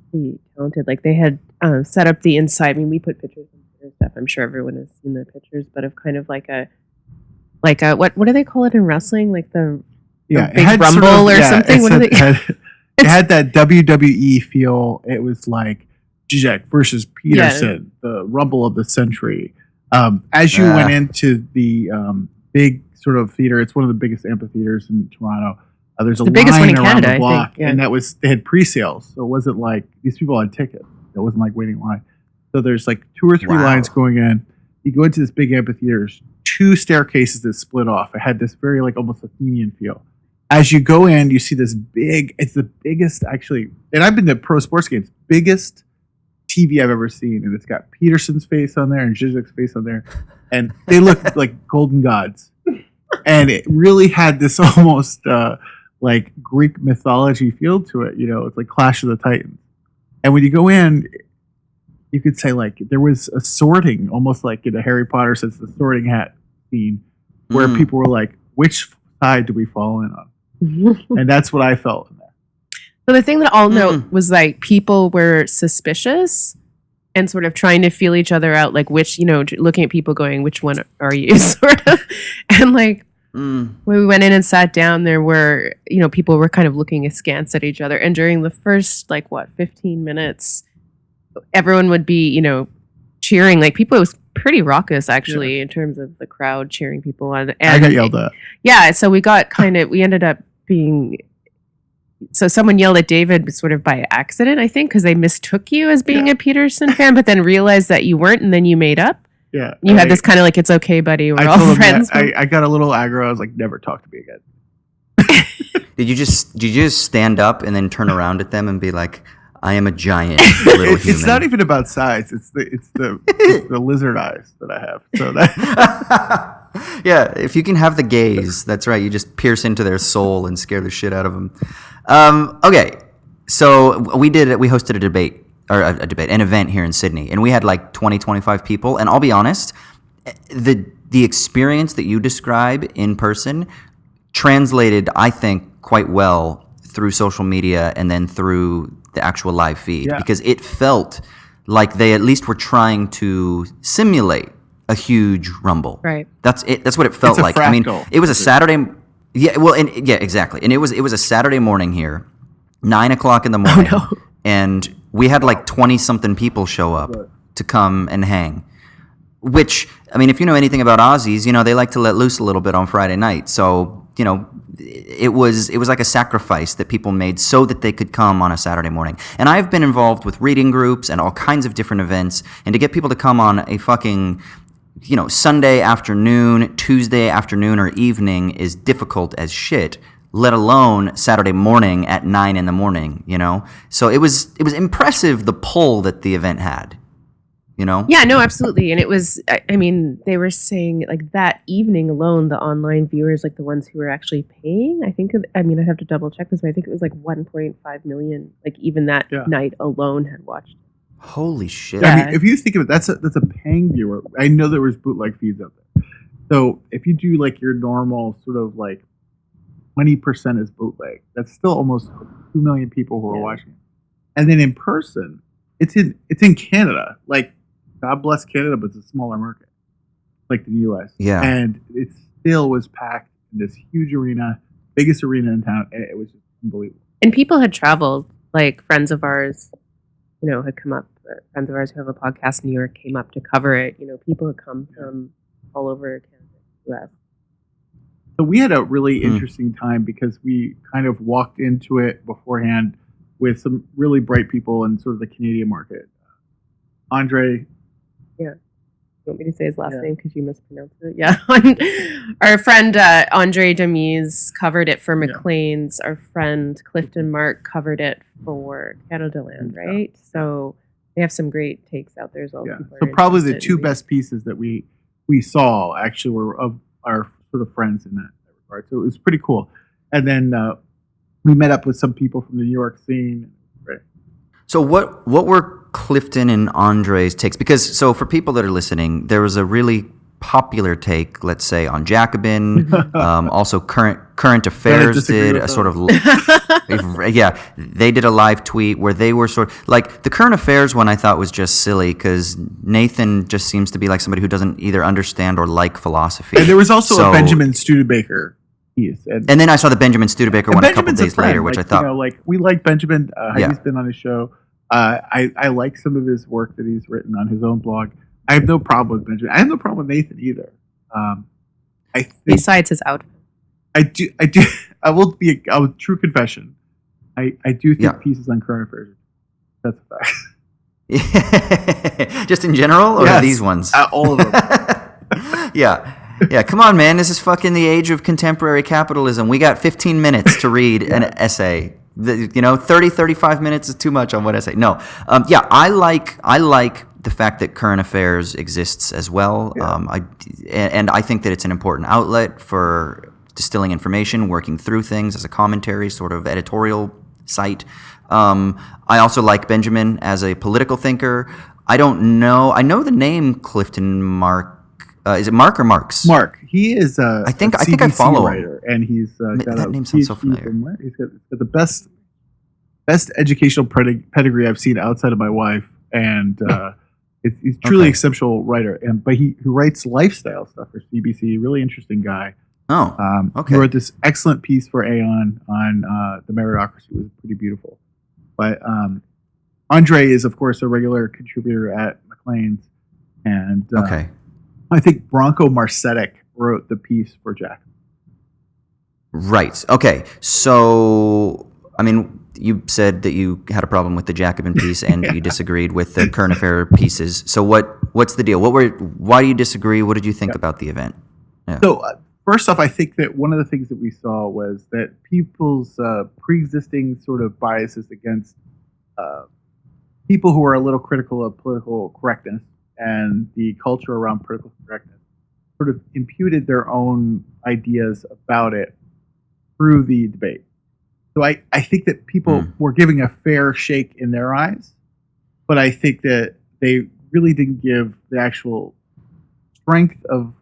pretty talented. Like they had set up the inside. I mean, we put pictures on Twitter stuff. I'm sure everyone has seen the pictures, but of kind of like a what do they call it in wrestling? Like the big rumble or something. It had that WWE feel. It was like Zizek versus Peterson, the rumble of the century. As you went into the big sort of theater, it's one of the biggest amphitheaters in Toronto. There's a biggest one line in around Canada, the block, I think, yeah. and they had pre-sales, so it wasn't like these people had tickets. It wasn't like waiting in line. So there's like 2 or 3 lines going in. You go into this big amphitheater. There's 2 staircases that split off. It had this very like almost Athenian feel. As you go in, you see this big. It's the biggest actually, and I've been to pro sports games. Biggest TV I've ever seen, and it's got Peterson's face on there and Zizek's face on there, and they look like golden gods. and it really had this almost like Greek mythology feel to it. It's like Clash of the Titans. And when you go in, you could say like there was a sorting, almost like in a Harry Potter sense, the sorting hat scene, where people were like, which side do we fall in on? And that's what I felt in there. So the thing that I'll note was like people were suspicious and sort of trying to feel each other out, like which, looking at people going, which one are you, sort of. And like when we went in and sat down, there were, people were kind of looking askance at each other. And during the first, 15 minutes, everyone would be, cheering. Like people, it was pretty raucous actually in terms of the crowd cheering people on. And I got yelled at. Yeah. So we ended up being... So someone yelled at David sort of by accident, I think, because they mistook you as being a Peterson fan, but then realized that you weren't, and then you made up. Yeah. You had this kind of like, it's okay, buddy. We're I all told him friends. I got a little aggro. I was like, never talk to me again. Did you just stand up and then turn around at them and be like, I am a giant little human? It's not even about size. It's the lizard eyes that I have. So that. Yeah, if you can have the gaze, that's right. You just pierce into their soul and scare the shit out of them. Okay, so we hosted an event here in Sydney, and we had like 20, 25 people. And I'll be honest, the experience that you describe in person translated, I think, quite well through social media and then through the actual live feed, because it felt like they at least were trying to simulate a huge rumble. Right. That's it. That's what it felt like. Fractal. I mean, it was a Saturday. Yeah. Well, exactly. And it was a Saturday morning here, 9:00 in the morning, and we had like 20 something people show up to come and hang. Which, I mean, if you know anything about Aussies, they like to let loose a little bit on Friday night. So, it was like a sacrifice that people made so that they could come on a Saturday morning. And I've been involved with reading groups and all kinds of different events, and to get people to come on a fucking Sunday afternoon, Tuesday afternoon or evening is difficult as shit, let alone Saturday morning at 9 a.m, So it was impressive, the pull that the event had, Yeah, no, absolutely. And it was, I mean, they were saying like that evening alone, the online viewers, like the ones who were actually paying, I'd have to double check this, but I think it was like 1.5 million, like even that night alone had watched. Holy shit. Yeah. I mean, if you think of it, that's a paying viewer. I know there was bootleg feeds out there. So if you do like your normal sort of like 20% is bootleg, that's still almost 2 million people who are watching it. And then in person, it's in Canada. Like, God bless Canada, but it's a smaller market, like the U.S. Yeah. And it still was packed in this huge arena, biggest arena in town, and it was just unbelievable. And people had traveled, like friends of ours, had come up. Friends of ours who have a podcast in New York came up to cover it. People had come from all over Canada, U.S. So we had a really interesting time because we kind of walked into it beforehand with some really bright people in sort of the Canadian market. Andre. Yeah. You want me to say his last name because you mispronounced it? Yeah. Our friend Andre Demise covered it for Maclean's. Our friend Clifton Mark covered it for Canada Land, right? So they have some great takes out there as well. Yeah. So probably the two best pieces that we saw actually were of our sort of friends in that regard. So it was pretty cool. And then we met up with some people from the New York scene. Right. So what were Clifton and Andre's takes? Because for people that are listening, there was a really popular take, let's say, on Jacobin. Also, current affairs did a sort of they did a live tweet where they were sort of like the current affairs one. I thought was just silly because Nathan just seems to be like somebody who doesn't either understand or like philosophy. And there was also a Benjamin Studebaker piece, and then I saw the Benjamin Studebaker one a couple days later, which I thought we like Benjamin. He's been on his show. I like some of his work that he's written on his own blog. I have no problem with Benjamin. I have no problem with Nathan either. I think, besides his outfit, I do. I will be a true confession. I do think pieces on current affairs. That's a fact. Just in general, or these ones? All of them. Yeah. Come on, man. This is fucking the age of contemporary capitalism. We got 15 minutes to read an essay. 30, 35 minutes is too much on what I say. No, yeah, I like the fact that current affairs exists as well. Yeah. And I think that it's an important outlet for distilling information, working through things as a commentary, sort of editorial site. I also like Benjamin as a political thinker. I don't know. I know the name Clifton Mark. Is it Mark or Marks? Mark. He is I think I CBC follow him. writer, and he's got That a name sounds so PhD familiar. from where? He's got the best educational pedigree I've seen outside of my wife, and he's truly exceptional writer. But he writes lifestyle stuff for CBC. Really interesting guy. Oh, okay. He wrote this excellent piece for Aeon on the meritocracy. It was pretty beautiful. But Andre is, of course, a regular contributor at Maclean's, and Okay. I think Bronco Marcetic wrote the piece for Jack. Right. Okay. So, I mean, you said that you had a problem with the Jacobin piece and you disagreed with the current affair pieces. So what's the deal? Why do you disagree? What did you think about the event? Yeah. So first off, I think that one of the things that we saw was that people's pre-existing sort of biases against people who are a little critical of political correctness and the culture around political correctness sort of imputed their own ideas about it through the debate. So I think that people were giving a fair shake in their eyes, but I think that they really didn't give the actual strength of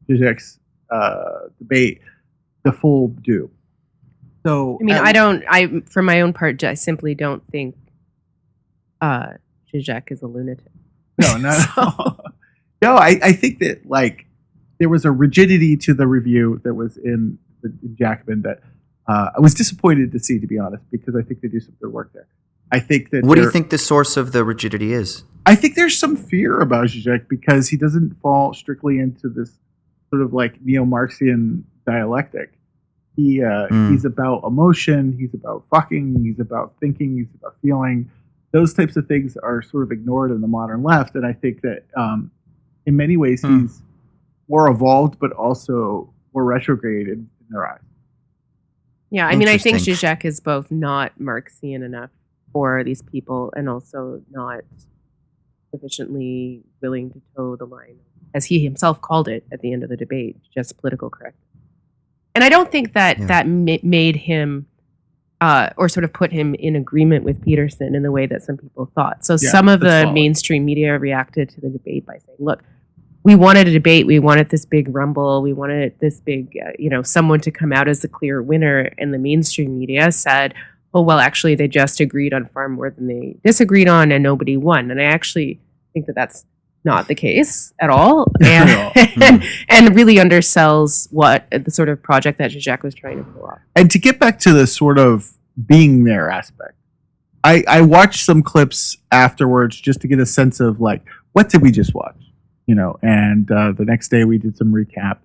Zizek's debate the full due. So I mean, I for my own part, I simply don't think Zizek is a lunatic. No, no, I think that like there was a rigidity to the review that was in Jacobin that I was disappointed to see, to be honest, because I think they do some good work there. I think that. What do you think the source of the rigidity is? I think there's some fear about Zizek because he doesn't fall strictly into this sort of like neo-Marxian dialectic. He's about emotion. He's about fucking. He's about thinking. He's about feeling. Those types of things are sort of ignored in the modern left, and I think that in many ways he's more evolved, but also more retrograde in their eyes. Yeah, I mean, I think Interesting. Zizek is both not Marxian enough for these people and also not sufficiently willing to toe the line, as he himself called it at the end of the debate, just political correctness. And I don't think that made him or sort of put him in agreement with Peterson in the way that some people thought. So some of the mainstream media reacted to the debate by saying, look, we wanted a debate. We wanted this big rumble. We wanted this big, someone to come out as the clear winner. And the mainstream media said, oh, well, actually, they just agreed on far more than they disagreed on, and nobody won. And I actually think that that's not the case at all, and really undersells what the sort of project that Zizek was trying to pull off. And to get back to the sort of being there aspect, I watched some clips afterwards just to get a sense of like, what did we just watch? And the next day we did some recap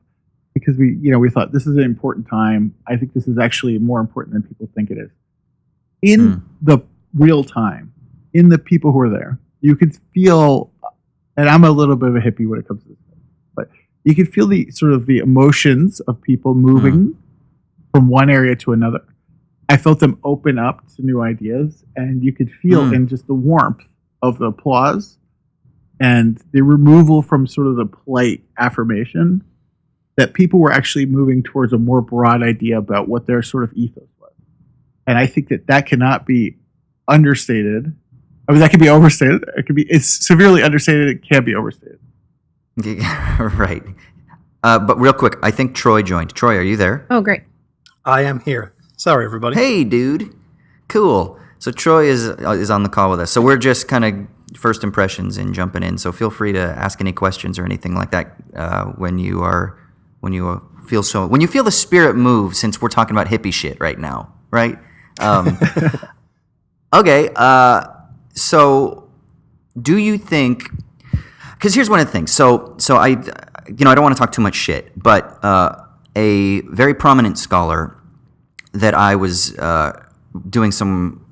because we thought this is an important time. I think this is actually more important than people think it is. In the real time, in the people who are there, you could feel, and I'm a little bit of a hippie when it comes to this, but you could feel the sort of the emotions of people moving from one area to another. I felt them open up to new ideas, and you could feel in just the warmth of the applause and the removal from sort of the polite affirmation that people were actually moving towards a more broad idea about what their sort of ethos was. And I think that cannot be understated. I mean, that can be overstated. It's severely understated. It can't be overstated. Right. But real quick, I think Troy joined. Troy, are you there? Oh, great. I am here. Sorry, everybody. Hey, dude. Cool. So Troy is on the call with us. So we're just kind of first impressions and jumping in. So feel free to ask any questions or anything like that when you feel the spirit move. Since we're talking about hippie shit right now, right? Okay. So do you think? Because here's one of the things. So I don't want to talk too much shit, but a very prominent scholar that I was doing some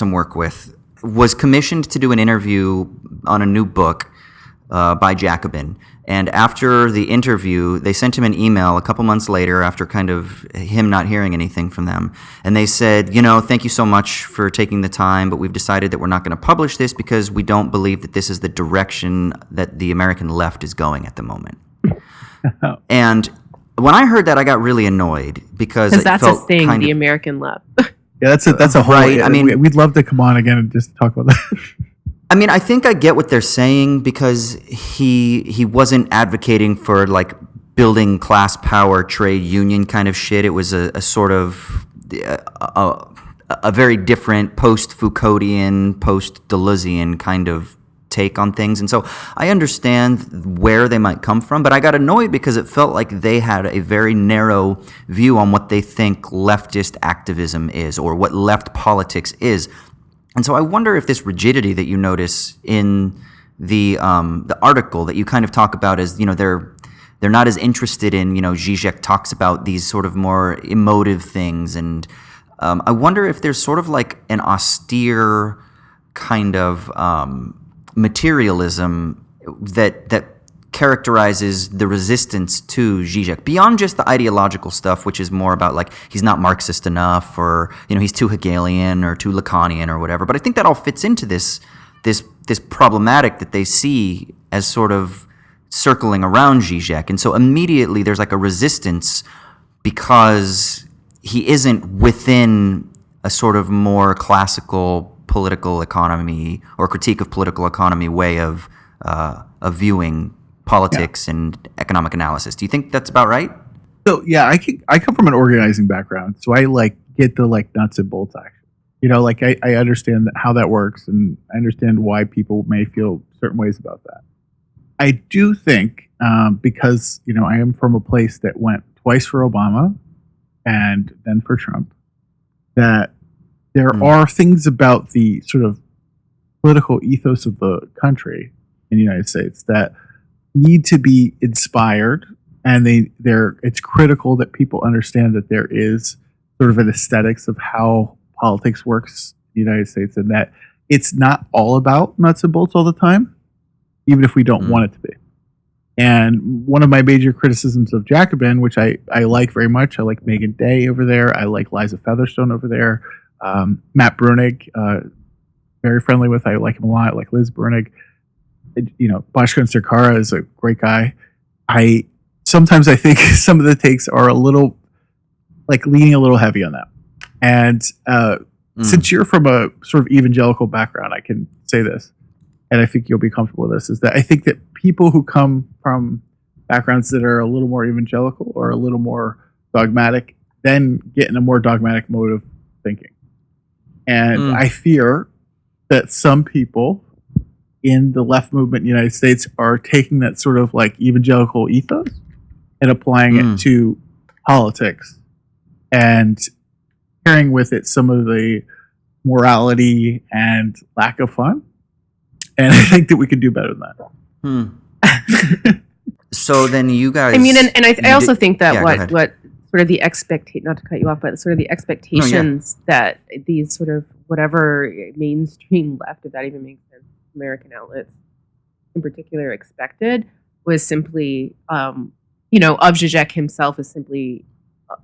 work with was commissioned to do an interview on a new book by Jacobin, And after the interview, they sent him an email a couple months later after kind of him not hearing anything from them. And they said, thank you so much for taking the time, but we've decided that we're not going to publish this because we don't believe that this is the direction that the American left is going at the moment. And when I heard that, I got really annoyed because that's a thing, the American left. Yeah, that's a whole. Right. I mean, we'd love to come on again and just talk about that. I mean, I think I get what they're saying because he wasn't advocating for like building class power trade union kind of shit. It was a sort of a very different post-Foucauldian, post-Deleuzian kind of take on things. And so I understand where they might come from, but I got annoyed because it felt like they had a very narrow view on what they think leftist activism is or what left politics is. And so I wonder if this rigidity that you notice in the article that you kind of talk about as, they're not as interested in, Zizek talks about these sort of more emotive things. And I wonder if there's sort of like an austere kind of materialism that characterizes the resistance to Zizek beyond just the ideological stuff, which is more about like he's not Marxist enough, or he's too Hegelian or too Lacanian or whatever. But I think that all fits into this problematic that they see as sort of circling around Zizek, and so immediately there's like a resistance because he isn't within a sort of more classical political economy or critique of political economy way of viewing politics and economic analysis. Do you think that's about right? So yeah, I come from an organizing background, so I get the nuts and bolts action. I understand how that works, and I understand why people may feel certain ways about that. I do think because I am from a place that went twice for Obama and then for Trump, that there are things about the sort of political ethos of the country in the United States that need to be inspired, and it's critical that people understand that there is sort of an aesthetics of how politics works in the United States, and that it's not all about nuts and bolts all the time, even if we don't want it to be. And one of my major criticisms of Jacobin, which I like very much, I like Megan Day over there, I like Liza Featherstone over there, Matt Brunig, very friendly with, I like him a lot, I like Liz Brunig. Bhaskar Sarkara is a great guy. Sometimes I think some of the takes are a little leaning a little heavy on that. And since you're from a sort of evangelical background, I can say this, and I think you'll be comfortable with this, is that I think that people who come from backgrounds that are a little more evangelical or a little more dogmatic then get in a more dogmatic mode of thinking. And I fear that some people in the left movement in the United States are taking that sort of evangelical ethos and applying it to politics and carrying with it some of the morality and lack of fun. And I think that we could do better than that. So then you guys... I mean, and I also think that what sort of the not to cut you off, but sort of the expectations that these sort of whatever mainstream left, if that even makes sense, American outlets in particular expected was simply, of Zizek himself is simply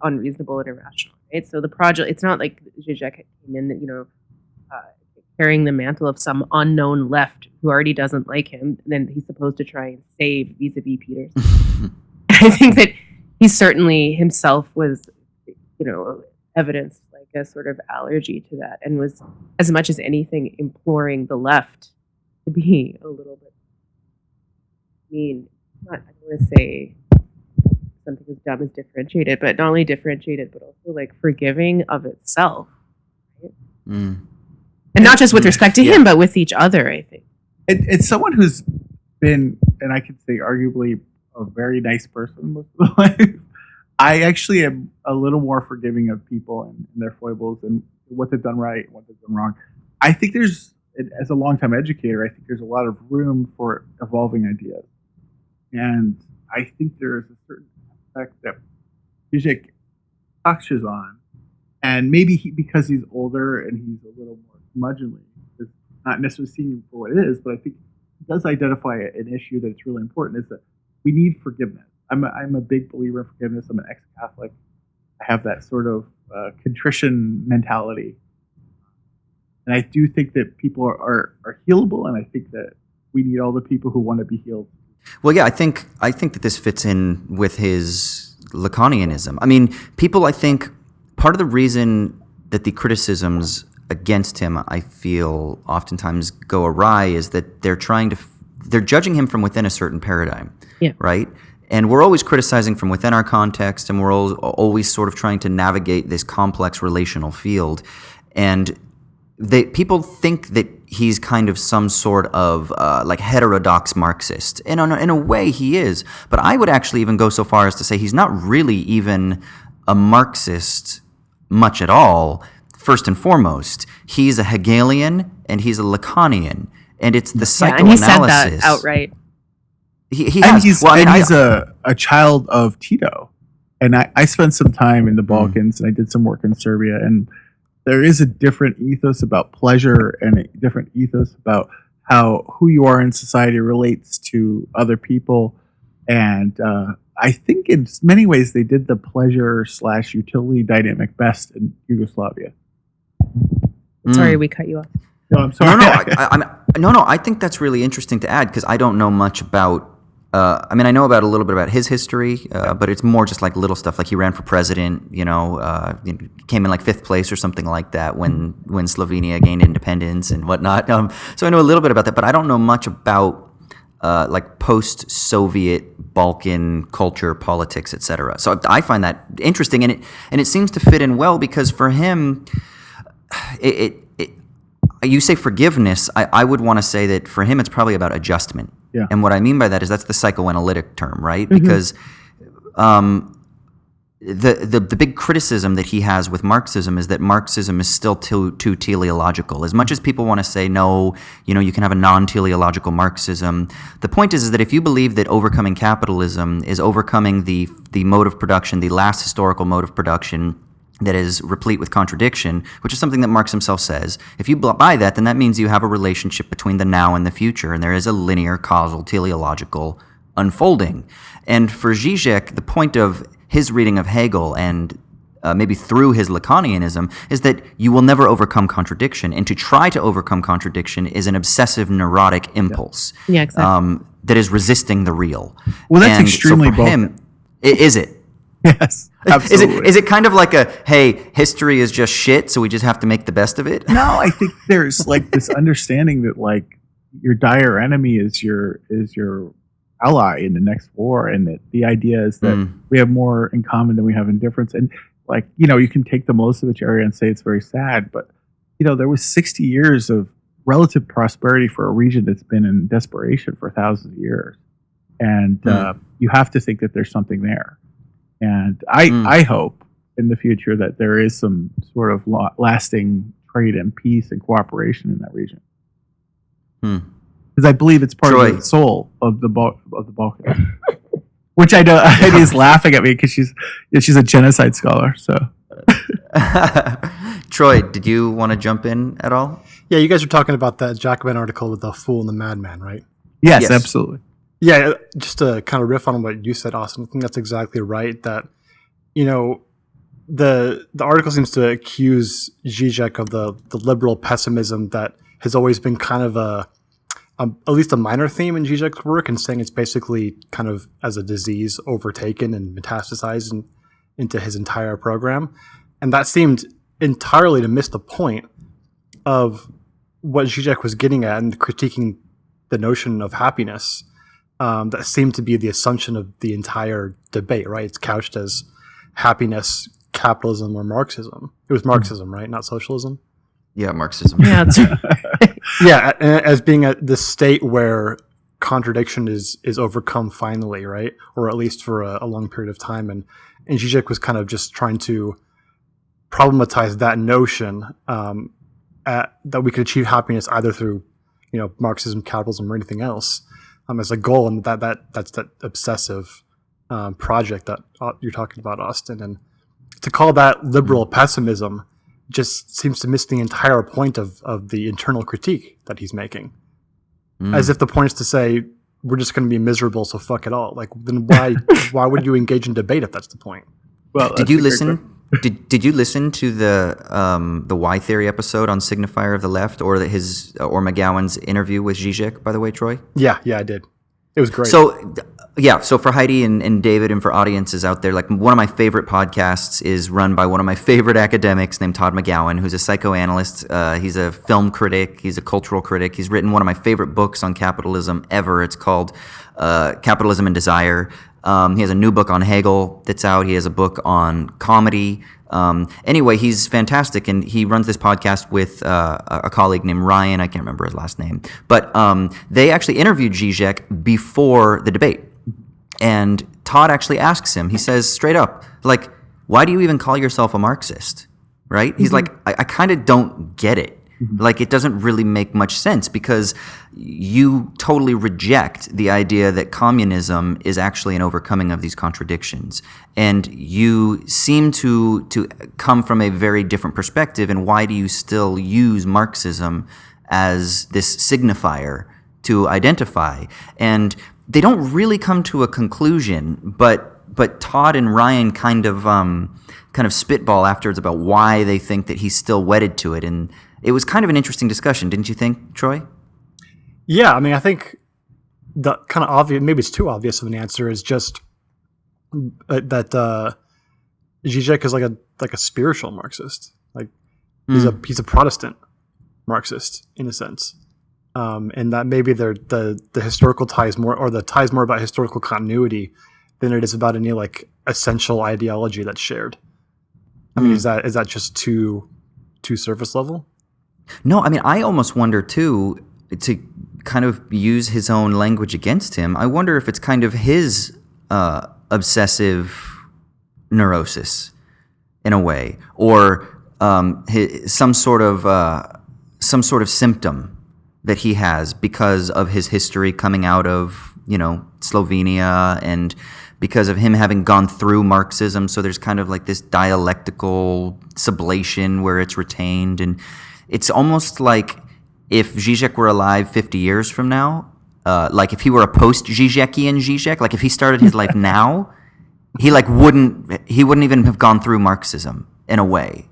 unreasonable and irrational, right? So the project, it's not like Zizek came in, carrying the mantle of some unknown left who already doesn't like him, and then he's supposed to try and save vis-a-vis Peterson. I think that he certainly himself was, evidenced like a sort of allergy to that, and was, as much as anything, imploring the left to be a little bit I don't want to say something as dumb as differentiated, but not only differentiated, but also forgiving of itself. Right? And not just with respect to him, but with each other, I think. It's someone who's been, and I could say arguably, a very nice person most of the life. I actually am a little more forgiving of people and their foibles and what they've done right and what they've done wrong. I think as a longtime educator, I think there's a lot of room for evolving ideas. And I think there's a certain aspect that Zizek touches on. And maybe because he's older and he's a little more curmudgeonly, it's not necessarily seen for what it is, but I think he does identify an issue that's really important, is that we need forgiveness. I'm a big believer in forgiveness. I'm an ex-Catholic. I have that sort of contrition mentality, and I do think that people are healable, and I think that we need all the people who want to be healed. Well, yeah, I think that this fits in with his Lacanianism. I mean, people, I think, part of the reason that the criticisms against him, I feel, oftentimes go awry is that they're judging him from within a certain paradigm, right? And we're always criticizing from within our context, and we're always sort of trying to navigate this complex relational field. And people think that he's kind of some sort of like heterodox Marxist. And in a way, he is. But I would actually even go so far as to say he's not really even a Marxist much at all. First and foremost, he's a Hegelian and he's a Lacanian. And it's the psychoanalysis. And he said that outright. He has. He's a child of Tito. And I spent some time in the Balkans, and I did some work in Serbia, and there is a different ethos about pleasure and a different ethos about who you are in society relates to other people. And I think in many ways they did the pleasure / utility dynamic best in Yugoslavia. Sorry, we cut you off. No, I'm sorry. No, I think that's really interesting to add because I don't know much about. I mean, I know about a little bit about his history, but it's more just like little stuff. Like he ran for president, came in like 5th place or something like that when Slovenia gained independence and whatnot. So I know a little bit about that, but I don't know much about like post-Soviet Balkan culture, politics, etc. So I find that interesting, and it seems to fit in well because for him, you say forgiveness. I would want to say that for him, it's probably about adjustment. Yeah. And what I mean by that is that's the psychoanalytic term, right? Mm-hmm. Because the big criticism that he has with Marxism is that Marxism is still too teleological. As much as people want to say, no, you can have a non-teleological Marxism, the point is that if you believe that overcoming capitalism is overcoming the mode of production, the last historical mode of production, that is replete with contradiction, which is something that Marx himself says. If you buy that, then that means you have a relationship between the now and the future, and there is a linear, causal, teleological unfolding. And for Zizek, the point of his reading of Hegel and maybe through his Lacanianism is that you will never overcome contradiction, and to try to overcome contradiction is an obsessive, neurotic impulse exactly. that is resisting the real. Well, that's extremely so for him, is it? Yes, absolutely. Is it kind of like hey, history is just shit, so we just have to make the best of it? No, I think there's like this understanding that like your dire enemy is your ally in the next war, and that the idea is that we have more in common than we have in difference. And like, you can take the Milosevic area and say it's very sad, but there was 60 years of relative prosperity for a region that's been in desperation for thousands of years, and you have to think that there's something there. And I hope in the future that there is some sort of lasting trade and peace and cooperation in that region. Because I believe it's part of the soul of the Balkans. Which I know Heidi's laughing at me because she's a genocide scholar. So, Troy, did you want to jump in at all? Yeah, you guys are talking about that Jacobin article with the fool and the madman, right? Yes, absolutely. Yeah, just to kind of riff on what you said, Austin, I think that's exactly right. That, the article seems to accuse Zizek of the liberal pessimism that has always been kind of at least a minor theme in Zizek's work, and saying it's basically kind of as a disease overtaken and metastasized into his entire program. And that seemed entirely to miss the point of what Zizek was getting at and critiquing the notion of happiness. That seemed to be the assumption of the entire debate, right? It's couched as happiness, capitalism, or Marxism. It was Marxism, right? Not socialism? Yeah, Marxism. Yeah, that's right. Yeah, as being the state where contradiction is overcome finally, right? Or at least for a long period of time. And Zizek was kind of just trying to problematize that notion that we could achieve happiness either through, Marxism, capitalism, or anything else. As a goal, and that's that obsessive project that you're talking about, Austin. And to call that liberal pessimism just seems to miss the entire point of the internal critique that he's making. As if the point is to say, we're just going to be miserable, so fuck it all. Like, then why would you engage in debate if that's the point? Well, Did you listen? Did you listen to the Y Theory episode on Signifier of the Left, or McGowan's interview with Zizek? By the way, Troy. Yeah, I did. It was great. So, so for Heidi and David and for audiences out there, like one of my favorite podcasts is run by one of my favorite academics named Todd McGowan, who's a psychoanalyst. He's a film critic. He's a cultural critic. He's written one of my favorite books on capitalism ever. It's called Capitalism and Desire. He has a new book on Hegel that's out. He has a book on comedy. Anyway, he's fantastic, and he runs this podcast with a colleague named Ryan. I can't remember his last name. But they actually interviewed Zizek before the debate. And Todd actually asks him, he says straight up, like, why do you even call yourself a Marxist? Right? He's like, I kind of don't get it. Like, it doesn't really make much sense because you totally reject the idea that communism is actually an overcoming of these contradictions. And you seem to come from a very different perspective. And why do you still use Marxism as this signifier to identify? And they don't really come to a conclusion, but Todd and Ryan kind of spitball afterwards about why they think that he's still wedded to it. And it was kind of an interesting discussion, didn't you think, Troy? Yeah, I mean, I think the kind of obvious, maybe it's too obvious of an answer, is just that Zizek is like a spiritual Marxist. Like he's a Protestant Marxist in a sense, and that maybe the historical ties more, or the ties more about historical continuity than it is about any like essential ideology that's shared. I mean, is that just too surface level? No, I mean, I almost wonder, too, to kind of use his own language against him, I wonder if it's kind of his obsessive neurosis, in a way, or some sort of symptom that he has because of his history coming out of, Slovenia, and because of him having gone through Marxism. So there's kind of like this dialectical sublation where it's retained, and it's almost like if Zizek were alive 50 years from now, like if he were a post-Zizekian Zizek, like if he started his life now, he wouldn't even have gone through Marxism in a way,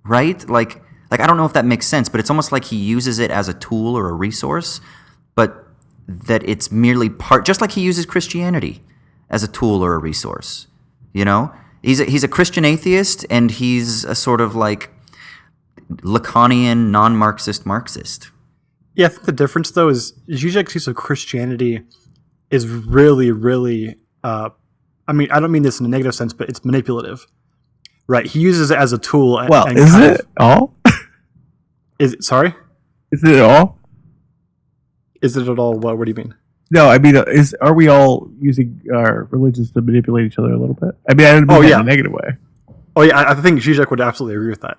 right? Like I don't know if that makes sense, but it's almost like he uses it as a tool or a resource, but that it's merely just like he uses Christianity as a tool or a resource. He's a Christian atheist, and he's a sort of like Lacanian, non-Marxist Marxist. Yeah, I think the difference, though, is Zizek's use of Christianity is really, really, I mean, I don't mean this in a negative sense, but it's manipulative, right? He uses it as a tool. Is it all? Sorry? Is it all? Is it at all what? What do you mean? No, I mean, are we all using our religions to manipulate each other a little bit? I mean, I don't mean that in a negative way. Oh yeah, I think Zizek would absolutely agree with that.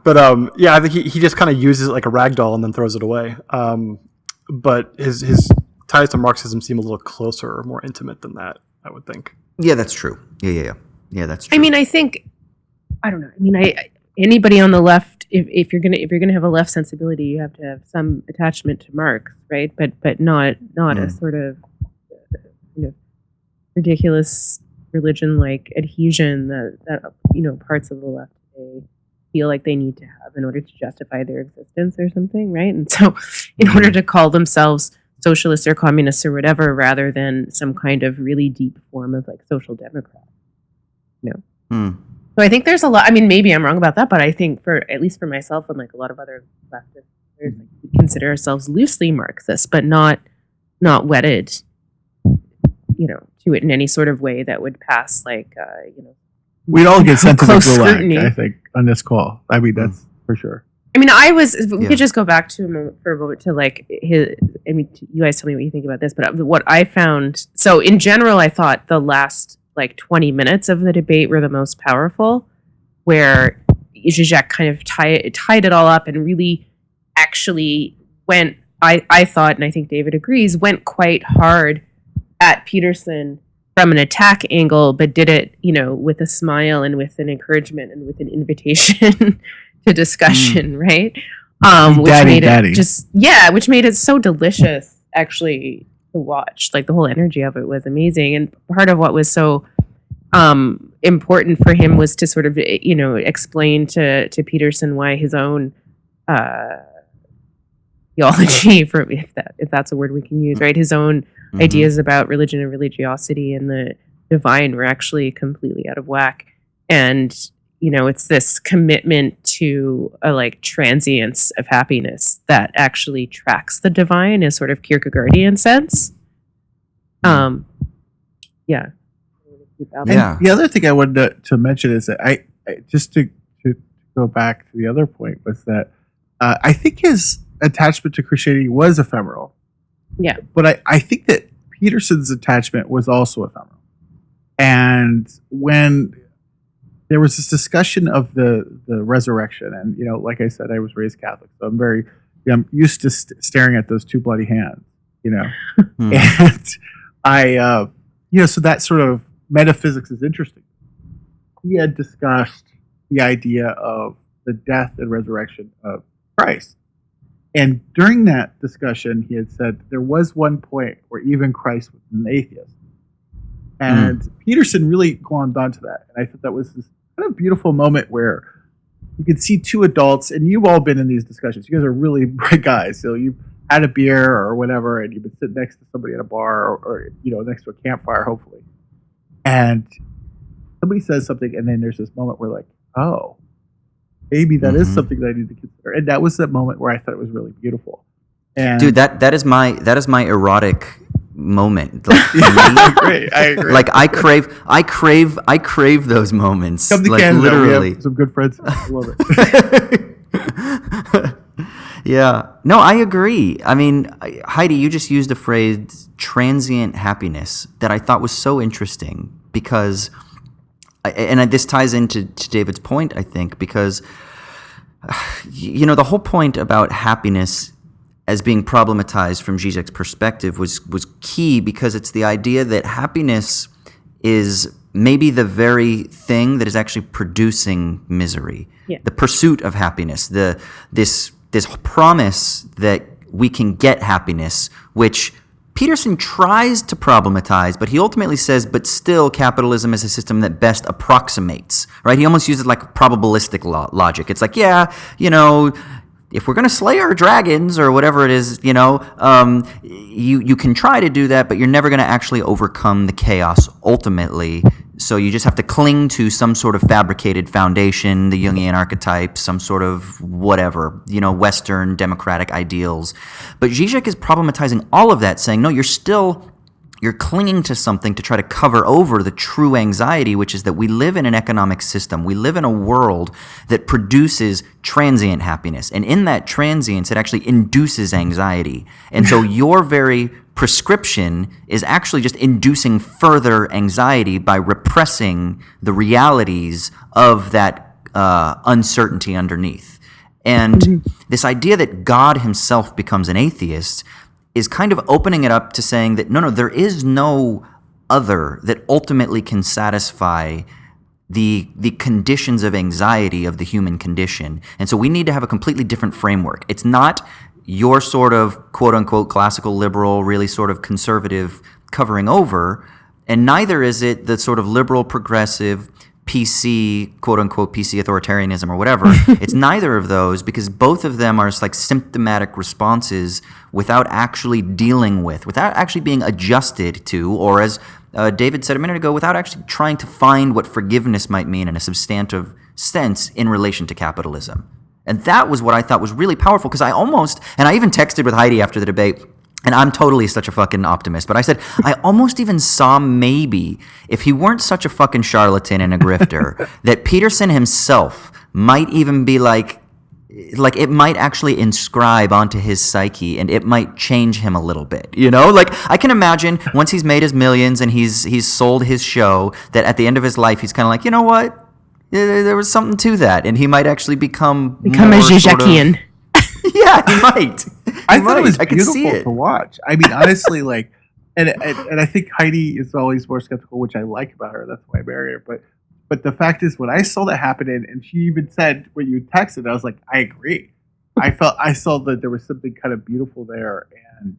But I think he just kind of uses it like a rag doll and then throws it away. But his ties to Marxism seem a little closer or more intimate than that, I would think. Yeah, that's true. Yeah, that's true. I mean, I don't know. I mean, anybody on the left, if you're gonna have a left sensibility, you have to have some attachment to Marx, right? But not a sort of ridiculous religion-like adhesion that parts of the left today feel like they need to have in order to justify their existence or something, right? And so, in order to call themselves socialists or communists or whatever, rather than some kind of really deep form of like social democrat, So I think there's a lot. I mean, maybe I'm wrong about that, but I think at least for myself and like a lot of other leftists, we consider ourselves loosely Marxist, but not wedded, to it in any sort of way that would pass like, we'd all get sent to the scrutiny. gulag, I think, on this call. I mean, that's for sure. I mean, we could just go back to for a moment to like his. I mean, you guys tell me what you think about this, but what I found. So in general, I thought the last like 20 minutes of the debate were the most powerful, where Zizek kind of tied it all up and really actually went. I thought, and I think David agrees, went quite hard at Peterson from an attack angle, but did it, with a smile and with an encouragement and with an invitation to discussion, right? Which made it so delicious, actually, to watch. Like the whole energy of it was amazing, and part of what was so important for him was to sort of explain to Peterson why his own theology, for if that's a word we can use, right? His own ideas about religion and religiosity and the divine were actually completely out of whack. And it's this commitment to a like transience of happiness that actually tracks the divine in sort of Kierkegaardian sense. Yeah. And the other thing I wanted to mention is that I just to go back to the other point was that I think his attachment to Christianity was ephemeral. Yeah. But I think that Peterson's attachment was also ephemeral. And when there was this discussion of the resurrection, and like I said, I was raised Catholic, so I'm used to staring at those two bloody hands, and I so that sort of metaphysics is interesting. He had discussed the idea of the death and resurrection of Christ. And during that discussion, he had said there was one point where even Christ was an atheist. And Peterson really glommed onto that. And I thought that was this kind of beautiful moment where you could see two adults, and you've all been in these discussions. You guys are really bright guys. So you've had a beer or whatever, and you've been sitting next to somebody at a bar or next to a campfire, hopefully. And somebody says something, and then there's this moment where like, oh, maybe that is something that I need to consider. And that was that moment where I thought it was really beautiful. And dude, that is my erotic moment. Like, I agree. Like I crave those moments. Come to like Canada. Literally. We have some good friends. I love it. Yeah. No, I agree. I mean, Heidi, you just used the phrase transient happiness that I thought was so interesting because, this ties into David's point, I think, because, the whole point about happiness as being problematized from Zizek's perspective was key because it's the idea that happiness is maybe the very thing that is actually producing misery. Yeah. The pursuit of happiness, this promise that we can get happiness, which Peterson tries to problematize, but he ultimately says, but still capitalism is a system that best approximates, right? He almost uses like probabilistic logic. It's like, if we're going to slay our dragons or whatever it is, you can try to do that, but you're never going to actually overcome the chaos ultimately. So you just have to cling to some sort of fabricated foundation, the Jungian archetype, some sort of whatever, Western democratic ideals. But Zizek is problematizing all of that, saying, no, you're clinging to something to try to cover over the true anxiety, which is that we live in an economic system. We live in a world that produces transient happiness. And in that transience, it actually induces anxiety. And so your very prescription is actually just inducing further anxiety by repressing the realities of that uncertainty underneath. And this idea that God himself becomes an atheist is kind of opening it up to saying that no, there is no other that ultimately can satisfy the conditions of anxiety of the human condition. And so we need to have a completely different framework. It's not your sort of quote-unquote classical liberal, really sort of conservative covering over, and neither is it the sort of liberal progressive PC, quote-unquote PC authoritarianism or whatever. It's neither of those because both of them are just like symptomatic responses without actually dealing with, without actually being adjusted to, or as David said a minute ago, without actually trying to find what forgiveness might mean in a substantive sense in relation to capitalism. And that was what I thought was really powerful because I even texted with Heidi after the debate, and I'm totally such a fucking optimist, but I said, I almost even saw maybe, if he weren't such a fucking charlatan and a grifter, that Peterson himself might even be like it might actually inscribe onto his psyche and it might change him a little bit, Like I can imagine once he's made his millions and he's sold his show, that at the end of his life, he's kind of like, you know what? There was something to that, and he might actually become a Zizekian. Yeah, he might. I thought it was beautiful to watch. I mean, honestly, like, and I think Heidi is always more skeptical, which I like about her. That's why I married her. But the fact is, when I saw that happen, and she even said when you texted, I was like, I agree. I saw that there was something kind of beautiful there, and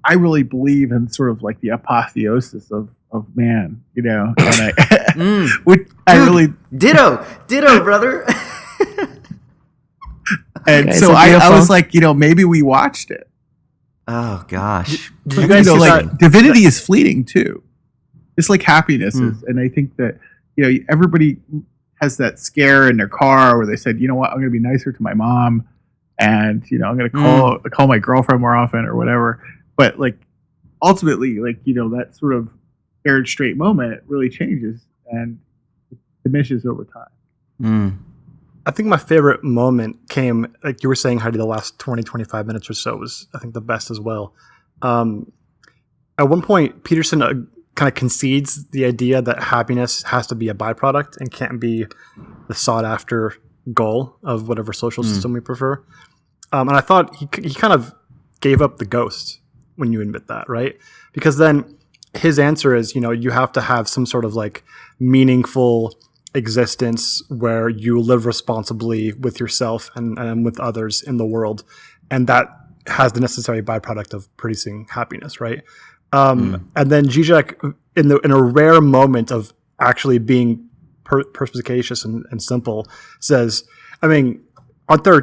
I really believe in sort of like the apotheosis of man, you know, and I really ditto, brother. and Guys so are I beautiful. was like, you know, maybe we watched it. Oh gosh. Did you You guys know, see like that? divinity is fleeting too, just like happiness is. And I think that, you know, everybody has that scare in their car where they said, you know what, I'm going to be nicer to my mom, and you know, I'm going to call my girlfriend more often or whatever. But like ultimately, like, you know, that sort of scared straight moment really changes and diminishes over time. I think my favorite moment came, like you were saying, Heidi, the last 20, 25 minutes or so was, I think, the best as well. At one point, Peterson kind of concedes the idea that happiness has to be a byproduct and can't be the sought-after goal of whatever social system we prefer. And I thought he kind of gave up the ghost when you admit that, right? Because then his answer is, you know, you have to have some sort of like meaningful existence where you live responsibly with yourself and with others in the world, and that has the necessary byproduct of producing happiness, right? And then Zizek, in a rare moment of actually being perspicacious and simple, says, I mean, aren't there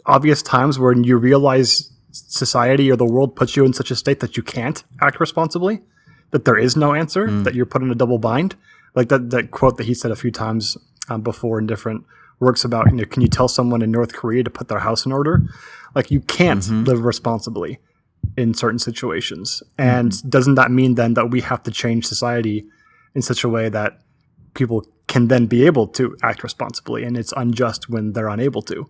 obvious times when you realize society or the world puts you in such a state that you can't act responsibly, that there is no answer, that you're put in a double bind? Like that quote that he said a few times before in different works about, you know, can you tell someone in North Korea to put their house in order? Like, you can't live responsibly in certain situations. And doesn't that mean then that we have to change society in such a way that people can then be able to act responsibly, and it's unjust when they're unable to,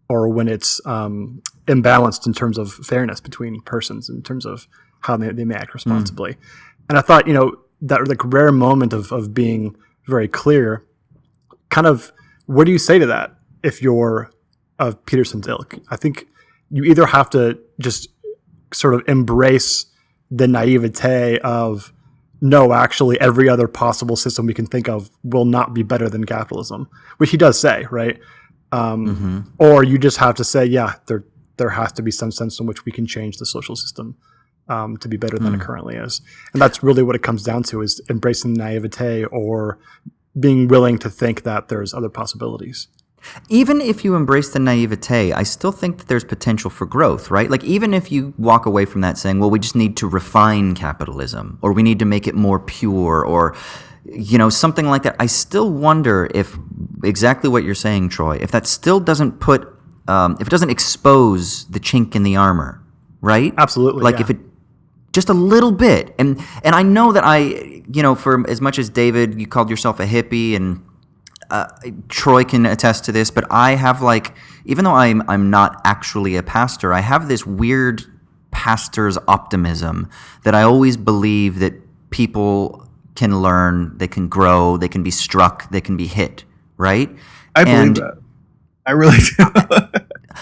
or when it's imbalanced in terms of fairness between persons in terms of how they may act responsibly. And I thought, you know, that like rare moment of being very clear, kind of, what do you say to that if you're of Peterson's ilk? I think you either have to just sort of embrace the naivete of, no, actually every other possible system we can think of will not be better than capitalism, which he does say, right? Or you just have to say, yeah, there has to be some sense in which we can change the social system to be better than it currently is. And that's really what it comes down to, is embracing naivete or being willing to think that there's other possibilities. Even if you embrace the naivete, I still think that there's potential for growth, right? Like, even if you walk away from that saying, well, we just need to refine capitalism, or we need to make it more pure, or, you know, something like that, I still wonder if exactly what you're saying, Troy, if that still doesn't if it doesn't expose the chink in the armor, right? Absolutely. Like, if it just a little bit. And I know that you know, for as much as David, you called yourself a hippie, and Troy can attest to this, but I have, like, even though I'm not actually a pastor, I have this weird pastor's optimism that I always believe that people can learn, they can grow, they can be struck, they can be hit, right? I believe that. I really do.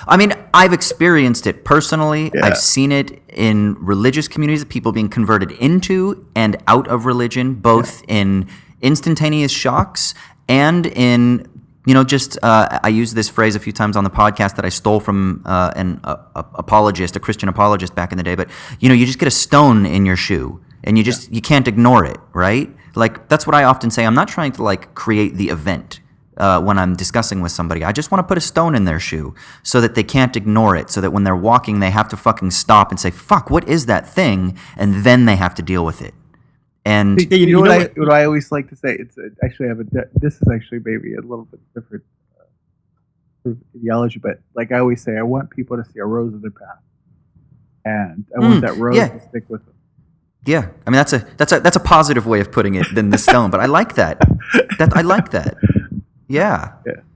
I mean, I've experienced it personally. Yeah. I've seen it in religious communities, people being converted into and out of religion, both in instantaneous shocks and in, you know, just I used this phrase a few times on the podcast that I stole from an apologist, a Christian apologist back in the day. But, you know, you just get a stone in your shoe and you can't ignore it, right? Like, that's what I often say. I'm not trying to, like, create the event when I'm discussing with somebody. I just want to put a stone in their shoe so that they can't ignore it, so that when they're walking, they have to fucking stop and say, fuck, what is that thing? And then they have to deal with it. And you know what I always like to say? It's actually this is actually maybe a little bit different sort of ideology, but like I always say, I want people to see a rose in their path, and I want that rose to stick with them. Yeah, I mean, that's a positive way of putting it than the stone, but I like that. I like that. Yeah.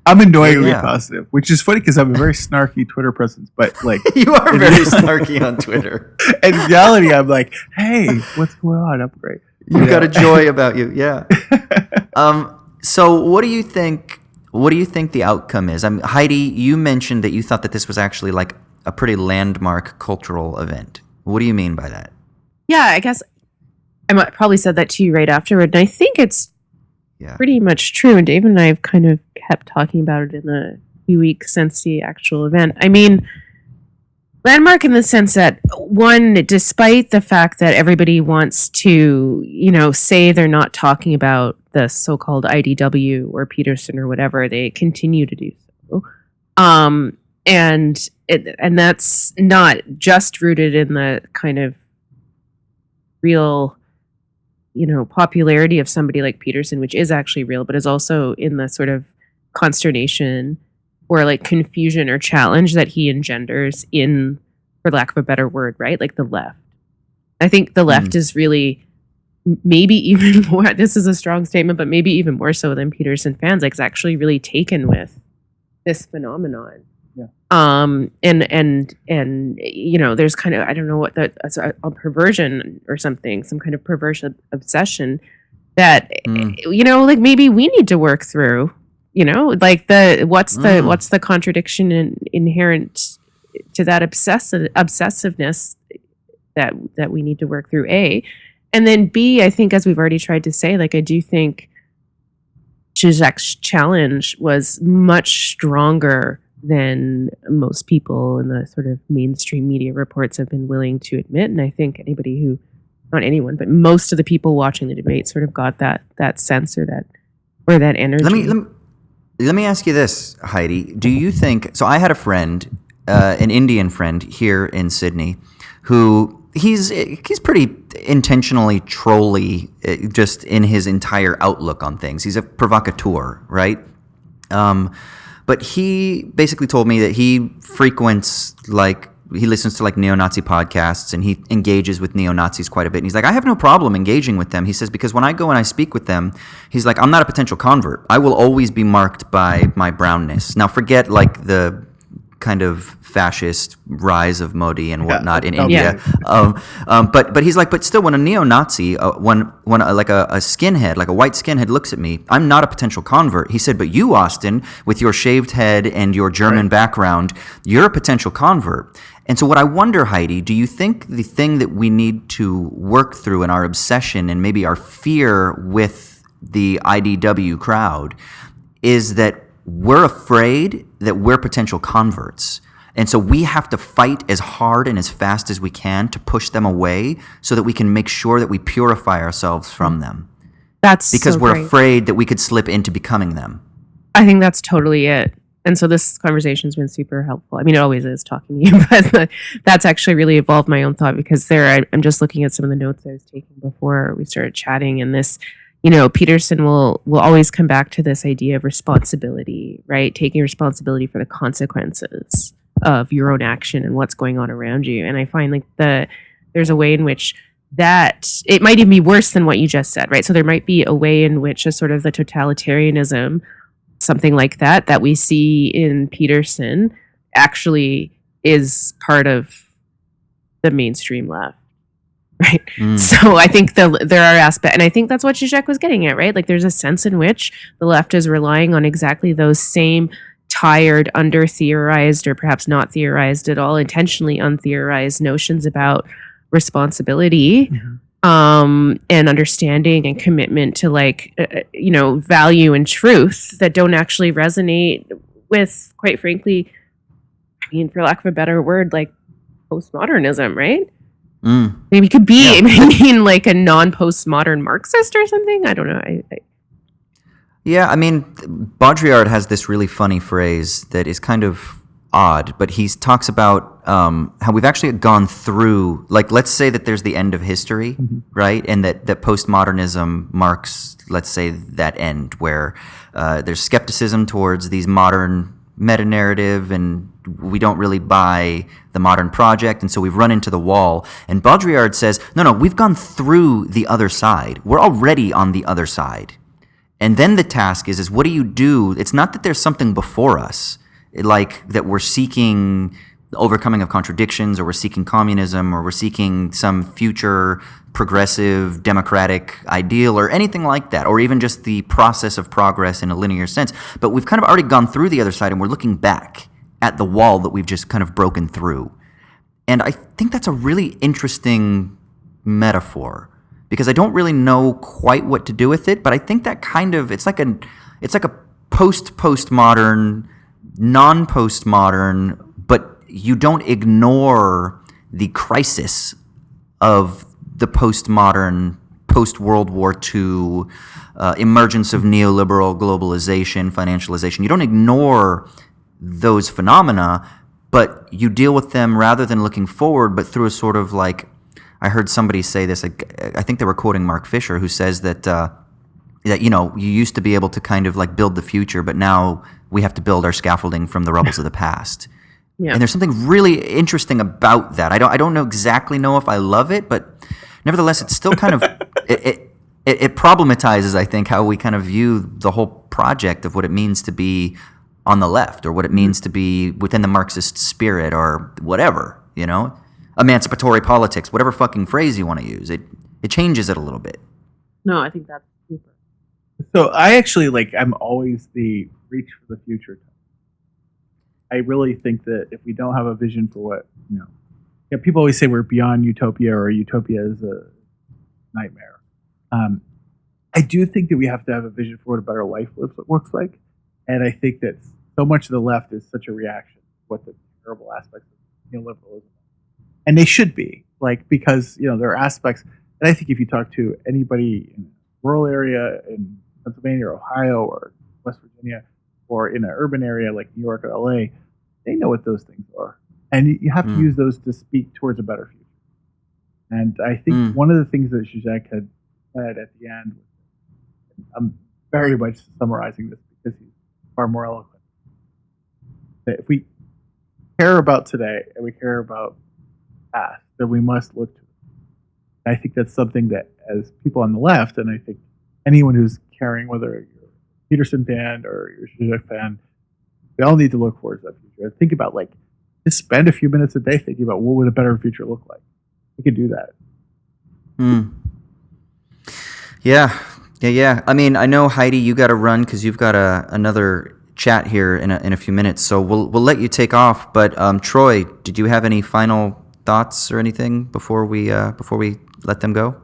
I'm annoyingly positive, which is funny because I'm a very snarky Twitter presence, but like you are very snarky on Twitter. In reality, I'm like, hey, what's going on? I'm great. You've got a joy about you, yeah. So what do you think the outcome is? Heidi, you mentioned that you thought that this was actually like a pretty landmark cultural event. What do you mean by that? Yeah, I guess I probably said that to you right afterward, and I think it's pretty much true. And David and I have kind of kept talking about it in the few weeks since the actual event. I mean, Landmark in the sense that, one, despite the fact that everybody wants to, say they're not talking about the so-called IDW or Peterson or whatever, they continue to do so. And that's not just rooted in the kind of real, popularity of somebody like Peterson, which is actually real, but is also in the sort of consternation or like confusion or challenge that he engenders in, for lack of a better word, right? Like the left. I think the left is really maybe even more, this is a strong statement, but maybe even more so than Peterson fans, like, is actually really taken with this phenomenon. Yeah. And there's kind of, I don't know what a perversion or something, some kind of perverse obsession that, like maybe we need to work through, like what's the contradiction inherent to that obsessiveness that we need to work through, A. And then B, I think, as we've already tried to say, like, I do think Zizek's challenge was much stronger than most people in the sort of mainstream media reports have been willing to admit. And I think anybody who, not anyone, but most of the people watching the debate sort of got that sense or that energy. Let me ask you this, Heidi. Do you think, so I had a friend, an Indian friend here in Sydney, who he's pretty intentionally trolly just in his entire outlook on things. He's a provocateur, right? But he basically told me that he frequents, like, he listens to like neo-Nazi podcasts and he engages with neo-Nazis quite a bit. And he's like, I have no problem engaging with them. He says, because when I go and I speak with them, he's like, I'm not a potential convert. I will always be marked by my brownness. Now forget like the kind of fascist rise of Modi and whatnot in India. But he's like, but still, when a neo-Nazi, when like a skinhead, like a white skinhead looks at me, I'm not a potential convert. He said, but you, Austin, with your shaved head and your German background, you're a potential convert. And so what I wonder, Heidi, do you think the thing that we need to work through in our obsession and maybe our fear with the IDW crowd is that we're afraid that we're potential converts. And so we have to fight as hard and as fast as we can to push them away so that we can make sure that we purify ourselves from them. That's because so we're great. afraid that we could slip into becoming them. I think that's totally it. And so this conversation's been super helpful. I mean, it always is talking to you, but that's actually really evolved my own thought because I'm just looking at some of the notes I was taking before we started chatting, and this, Peterson will always come back to this idea of responsibility, right? Taking responsibility for the consequences of your own action and what's going on around you. And I find like there's a way in which that it might even be worse than what you just said, right? So there might be a way in which a sort of the totalitarianism, something like that we see in Peterson actually is part of the mainstream left, right? So I think there are aspects, and I think that's what Zizek was getting at, right? Like there's a sense in which the left is relying on exactly those same tired, under-theorized, or perhaps not theorized at all, intentionally untheorized notions about responsibility, and understanding and commitment to value and truth that don't actually resonate with, quite frankly, I mean, for lack of a better word, like postmodernism, right? Maybe it could be, like a non-postmodern Marxist or something. I don't know. Yeah, I mean, Baudrillard has this really funny phrase that is kind of odd, but he talks about how we've actually gone through, like, let's say that there's the end of history, right? And that postmodernism marks, let's say, that end where there's skepticism towards these modern meta-narrative and we don't really buy the modern project, and so we've run into the wall. And Baudrillard says, no, we've gone through the other side. We're already on the other side. And then the task is what do you do? It's not that there's something before us, like that we're seeking the overcoming of contradictions, or we're seeking communism, or we're seeking some future progressive democratic ideal, or anything like that, or even just the process of progress in a linear sense. But we've kind of already gone through the other side, and we're looking back at the wall that we've just kind of broken through. And I think that's a really interesting metaphor, because I don't really know quite what to do with it, but I think that kind of, it's like a postmodern, non-postmodern, but you don't ignore the crisis of the postmodern, post-World War II emergence of neoliberal globalization, financialization. You don't ignore those phenomena, but you deal with them rather than looking forward, but through a sort of like, I heard somebody say this, I think they were quoting Mark Fisher, who says that, that, you know, you used to be able to kind of like build the future, but now we have to build our scaffolding from the rubbles of the past. Yeah. And there's something really interesting about that. I don't exactly know if I love it, but nevertheless, it's still kind of it problematizes, I think, how we kind of view the whole project of what it means to be on the left, or what it means to be within the Marxist spirit, or whatever, you know, emancipatory politics, whatever fucking phrase you want to use. It changes it a little bit. No, I think that's super. So I actually I'm always the reach for the future. I really think that if we don't have a vision for what, people always say we're beyond utopia, or utopia is a nightmare. I do think that we have to have a vision for what a better life looks like. And I think that so much of the left is such a reaction to what the terrible aspects of neoliberalism are. And they should be, because, there are aspects, and I think if you talk to anybody in a rural area in Pennsylvania or Ohio or West Virginia, or in an urban area like New York or LA, they know what those things are. And you have to use those to speak towards a better future. And I think one of the things that Zizek had said at the end, I'm very much summarizing this because he's far more eloquent, that if we care about today and we care about past, then we must look to it. I think that's something that, as people on the left, and I think anyone who's caring, whether you're a Peterson fan or you're a Zizek fan, we all need to look towards that future. Think about, just spend a few minutes a day thinking about what would a better future look like. We could do that. Yeah. I mean, I know, Heidi, you got to run because you've got another chat here in a few minutes. So we'll let you take off. But Troy, did you have any final thoughts or anything before we let them go?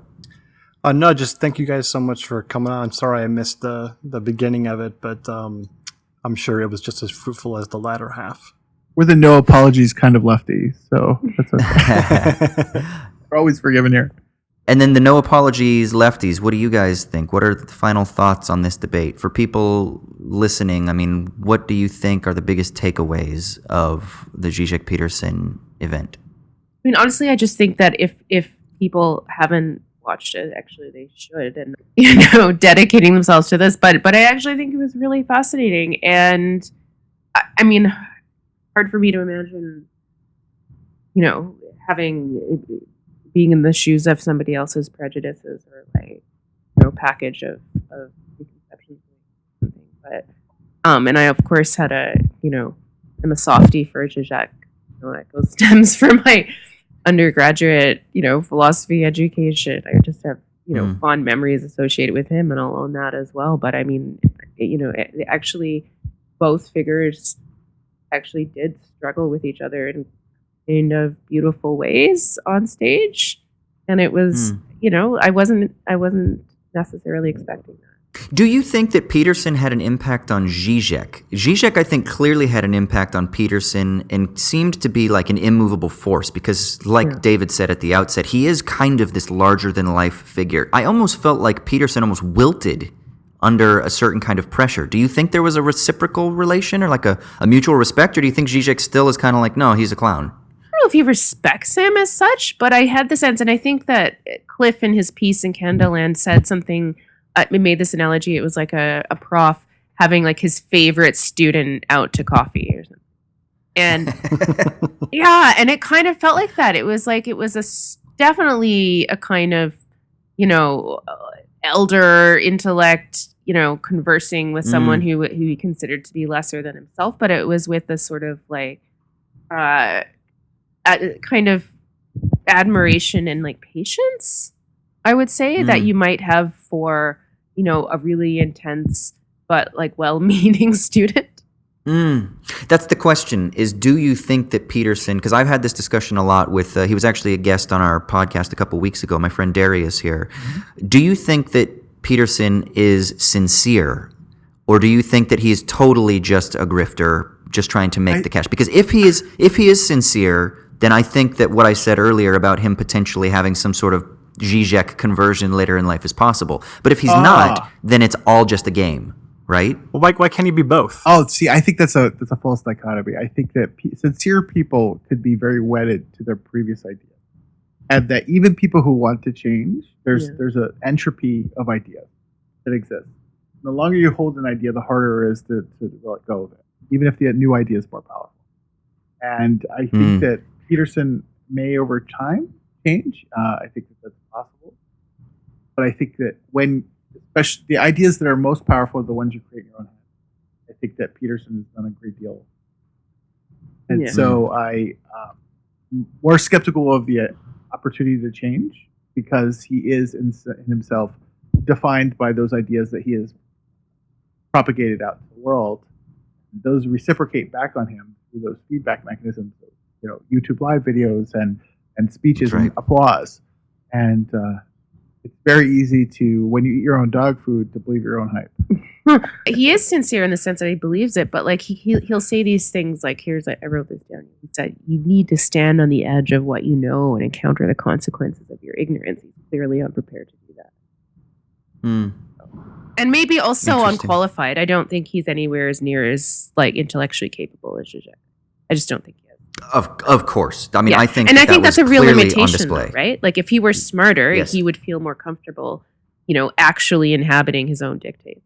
No, just thank you guys so much for coming on. I'm sorry I missed the beginning of it, but I'm sure it was just as fruitful as the latter half. We're the no apologies kind of lefty, so that's okay. We're always forgiven here. And then the no apologies lefties, what do you guys think? What are the final thoughts on this debate? For people listening, I mean, what do you think are the biggest takeaways of the Zizek Peterson event? I mean, honestly, I just think that if people haven't watched it, actually they should, and dedicating themselves to this. But I actually think it was really fascinating, and I mean, hard for me to imagine, being in the shoes of somebody else's prejudices or package of preconceptions or something. But and I of course had I'm a softie for Zizek. That stems from my undergraduate philosophy education. I just have fond memories associated with him, and I'll own that as well. But I mean, actually both figures actually did struggle with each other in kind of beautiful ways on stage, and it was I wasn't necessarily expecting that. Do you think that Peterson had an impact on Zizek? Zizek, I think, clearly had an impact on Peterson and seemed to be like an immovable force because, David said at the outset, he is kind of this larger-than-life figure. I almost felt like Peterson almost wilted under a certain kind of pressure. Do you think there was a reciprocal relation or like a mutual respect, or do you think Zizek still is kind of like, no, he's a clown? I don't know if he respects him as such, but I had the sense, and I think that Cliff in his piece in Candleland said something, made this analogy. It was like a prof having like his favorite student out to coffee or something. And yeah, and it kind of felt like that. It was definitely a kind of, elder intellect, conversing with someone who he considered to be lesser than himself, but it was with a sort of kind of admiration and patience, I would say, that you might have for a really intense but well-meaning student. That's the question, is do you think that Peterson, because I've had this discussion a lot with, he was actually a guest on our podcast a couple weeks ago, my friend Darius here. Do you think that Peterson is sincere, or do you think that he's totally just a grifter just trying to make the cash? Because if he is sincere, then I think that what I said earlier about him potentially having some sort of Zizek conversion later in life is possible. But if he's not, then it's all just a game, right? Well, why can't he be both? Oh, see, I think that's a false dichotomy. I think that sincere people could be very wedded to their previous ideas, and that even people who want to change, there's an entropy of ideas that exists. The longer you hold an idea, the harder it is to let go of it, even if the new idea is more powerful. And I think that Peterson may over time change. I think that that's possible. But I think that especially the ideas that are most powerful are the ones you create in your own head. I think that Peterson has done a great deal. And so I'm more skeptical of the opportunity to change because he is in himself defined by those ideas that he has propagated out to the world. Those reciprocate back on him through those feedback mechanisms, YouTube live videos and speeches and applause. And it's very easy to, when you eat your own dog food, to believe your own hype. He is sincere in the sense that he believes it, but like he'll say these things like, I wrote this down. He said, you need to stand on the edge of what you know and encounter the consequences of your ignorance. He's clearly unprepared to do that. And maybe also unqualified. I don't think he's anywhere as near as like intellectually capable as Zizek. I just don't think he is. Of course. I mean, I think and I think that's a real limitation, though, right? Like if he were smarter, he would feel more comfortable, actually inhabiting his own dictates.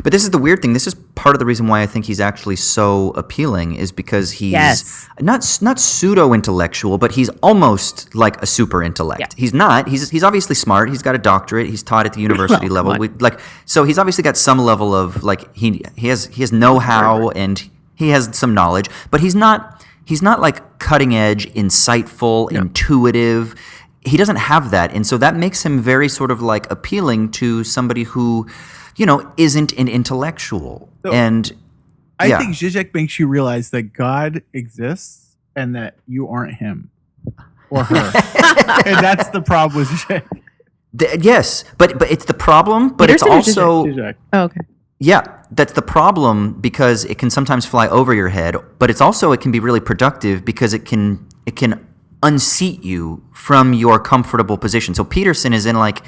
But this is the weird thing. This is part of the reason why I think he's actually so appealing is because he's not pseudo-intellectual, but he's almost like a super intellect. Yeah. He's not. He's obviously smart. He's got a doctorate. He's taught at the university level. So he's obviously got some level of like he has know-how and he has some knowledge, but he's not like cutting edge, insightful, intuitive. He doesn't have that. And so that makes him very sort of like appealing to somebody who isn't an intellectual. So and I think Zizek makes you realize that God exists and that you aren't him or her. And that's the problem with Zizek. Yes, but it's the problem, but Peterson it's also Zizek. Oh, okay. Yeah, that's the problem because it can sometimes fly over your head, but it can be really productive because it can unseat you from your comfortable position. So Peterson is in like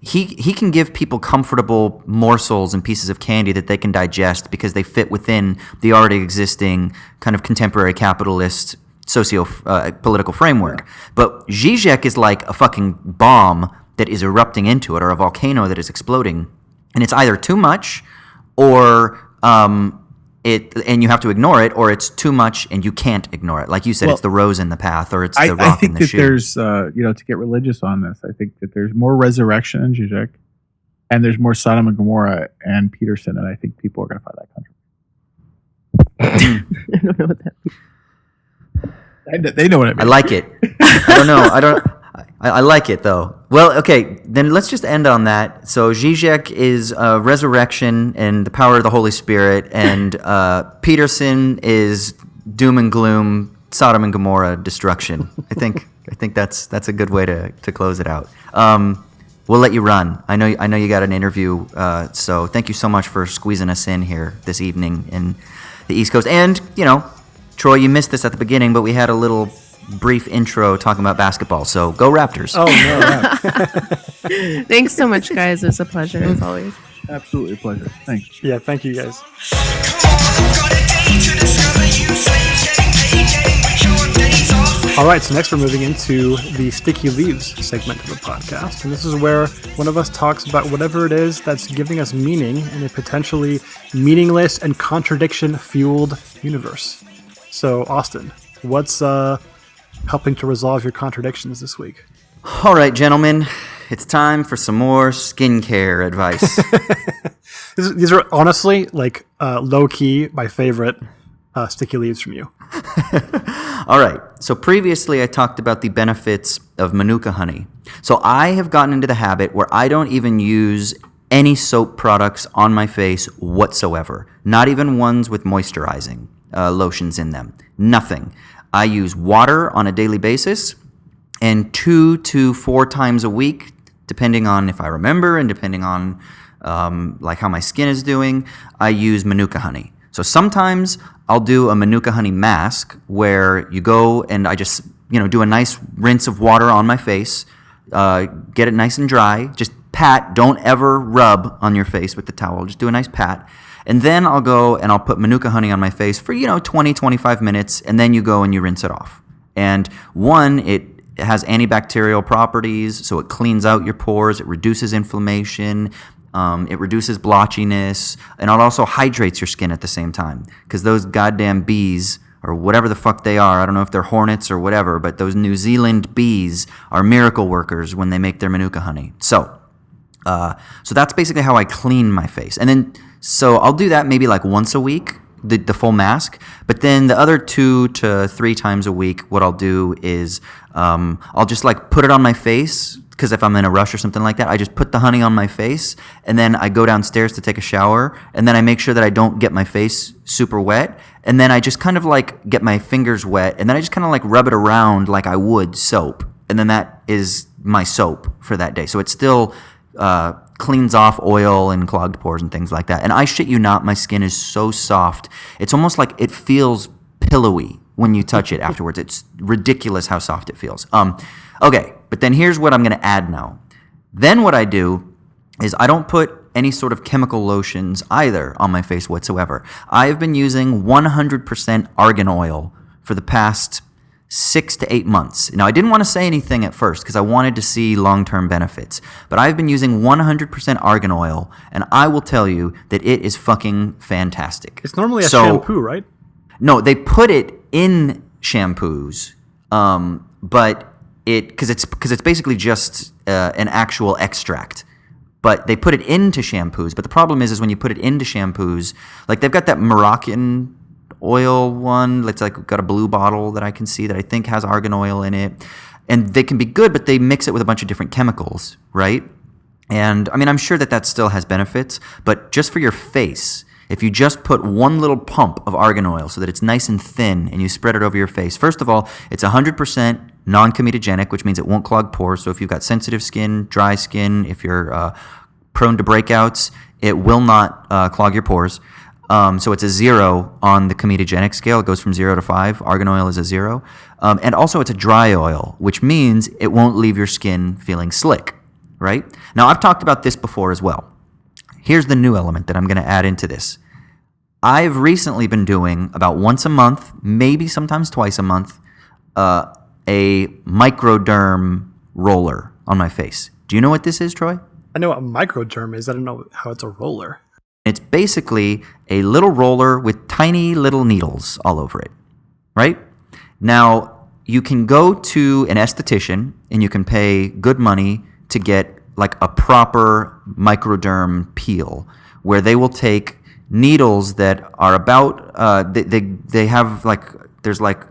he can give people comfortable morsels and pieces of candy that they can digest because they fit within the already existing kind of contemporary capitalist socio-political framework. Yeah. But Zizek is like a fucking bomb that is erupting into it or a volcano that is exploding. And it's either too much or and you have to ignore it, or it's too much and you can't ignore it. Like you said, it's the rose in the path, or it's the rock in the shoe. I think that there's, to get religious on this, I think that there's more resurrection in Zizek, and there's more Sodom and Gomorrah and Peterson, and I think people are going to find that country. I don't know what that means. They know what it means. I like it. I don't know. I like it, though. Well, okay, then let's just end on that. So Zizek is resurrection and the power of the Holy Spirit, and Peterson is doom and gloom, Sodom and Gomorrah destruction. I think that's a good way to close it out. We'll let you run. I know you got an interview, so thank you so much for squeezing us in here this evening in the East Coast. And, Troy, you missed this at the beginning, but we had a little brief intro talking about basketball. So go Raptors. Oh, no. Thanks so much, guys. It was a pleasure, as always. Absolutely a pleasure. Thanks. Yeah, thank you, guys. All right, so next we're moving into the Sticky Leaves segment of the podcast. And this is where one of us talks about whatever it is that's giving us meaning in a potentially meaningless and contradiction-fueled universe. So, Austin, what's helping to resolve your contradictions this week? All right, gentlemen, it's time for some more skincare advice. These are honestly, like, low-key, my favorite Sticky Leaves from you. All right, so previously I talked about the benefits of Manuka honey. So I have gotten into the habit where I don't even use any soap products on my face whatsoever, not even ones with moisturizing lotions in them. Nothing. I use water on a daily basis, and 2 to 4 times a week, depending on if I remember and depending on like how my skin is doing, I use Manuka honey. So sometimes I'll do a Manuka honey mask where you go and I just, do a nice rinse of water on my face, get it nice and dry, just pat, don't ever rub on your face with the towel, just do a nice pat. And then I'll go and I'll put Manuka honey on my face for, 20, 25 minutes, and then you go and you rinse it off. And one, it has antibacterial properties, so it cleans out your pores, it reduces inflammation, it reduces blotchiness, and it also hydrates your skin at the same time. Because those goddamn bees, or whatever the fuck they are, I don't know if they're hornets or whatever, but those New Zealand bees are miracle workers when they make their Manuka honey. So that's basically how I clean my face. And then, so I'll do that maybe like once a week, the full mask. But then the other 2 to 3 times a week, what I'll do is I'll just like put it on my face, because if I'm in a rush or something like that, I just put the honey on my face, and then I go downstairs to take a shower, and then I make sure that I don't get my face super wet, and then I just kind of like get my fingers wet, and then I just kind of like rub it around like I would soap, and then that is my soap for that day. So it still cleans off oil and clogged pores and things like that. And I shit you not, my skin is so soft. It's almost like it feels pillowy when you touch it afterwards. It's ridiculous how soft it feels. Okay, but then here's what I'm going to add now. Then what I do is I don't put any sort of chemical lotions either on my face whatsoever. I've been using 100% argan oil for the past 6 to 8 months. Now, I didn't want to say anything at first because I wanted to see long-term benefits, but I've been using 100% argan oil, and I will tell you that it is fucking fantastic. It's normally a shampoo, right? No, they put it in shampoos, but because it's basically just an actual extract. But they put it into shampoos. But the problem is when you put it into shampoos, like they've got that Moroccan oil one, it's like got a blue bottle that I can see that I think has argan oil in it, and they can be good, but they mix it with a bunch of different chemicals, right? And I mean, I'm sure that still has benefits, but just for your face, if you just put one little pump of argan oil so that it's nice and thin and you spread it over your face, first of all, it's 100% non-comedogenic, which means it won't clog pores. So if you've got sensitive skin, dry skin, if you're prone to breakouts, it will not clog your pores. So it's a 0 on the comedogenic scale. It goes from 0 to 5. Argan oil is a 0. And also it's a dry oil, which means it won't leave your skin feeling slick, right? Now, I've talked about this before as well. Here's the new element that I'm going to add into this. I've recently been doing about once a month, maybe sometimes twice a month, a microderm roller on my face. Do you know what this is, Troy? I know what microderm is. I don't know how it's a roller. It's basically a little roller with tiny little needles all over it, right? Now, you can go to an esthetician and you can pay good money to get like a proper microderm peel where they will take needles that are about, they have like, there's like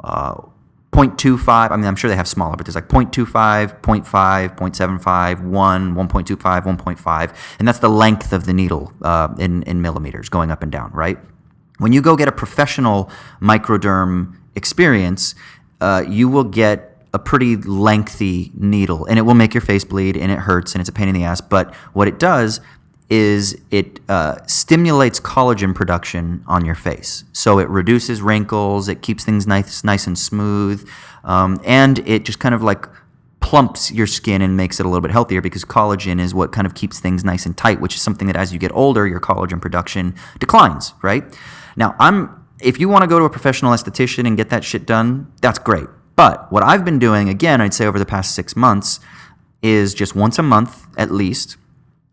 0.25, I mean, I'm sure they have smaller, but there's like 0.25, 0.5, 0.75, 1, 1.25, 1.5, and that's the length of the needle in millimeters going up and down, right? When you go get a professional microderm experience, you will get a pretty lengthy needle, and it will make your face bleed, and it hurts, and it's a pain in the ass, but what it does is it stimulates collagen production on your face. So it reduces wrinkles, it keeps things nice and smooth, and it just kind of like plumps your skin and makes it a little bit healthier because collagen is what kind of keeps things nice and tight, which is something that as you get older, your collagen production declines, right? Now, if you want to go to a professional esthetician and get that shit done, that's great. But what I've been doing, again, I'd say over the past 6 months, is just once a month at least,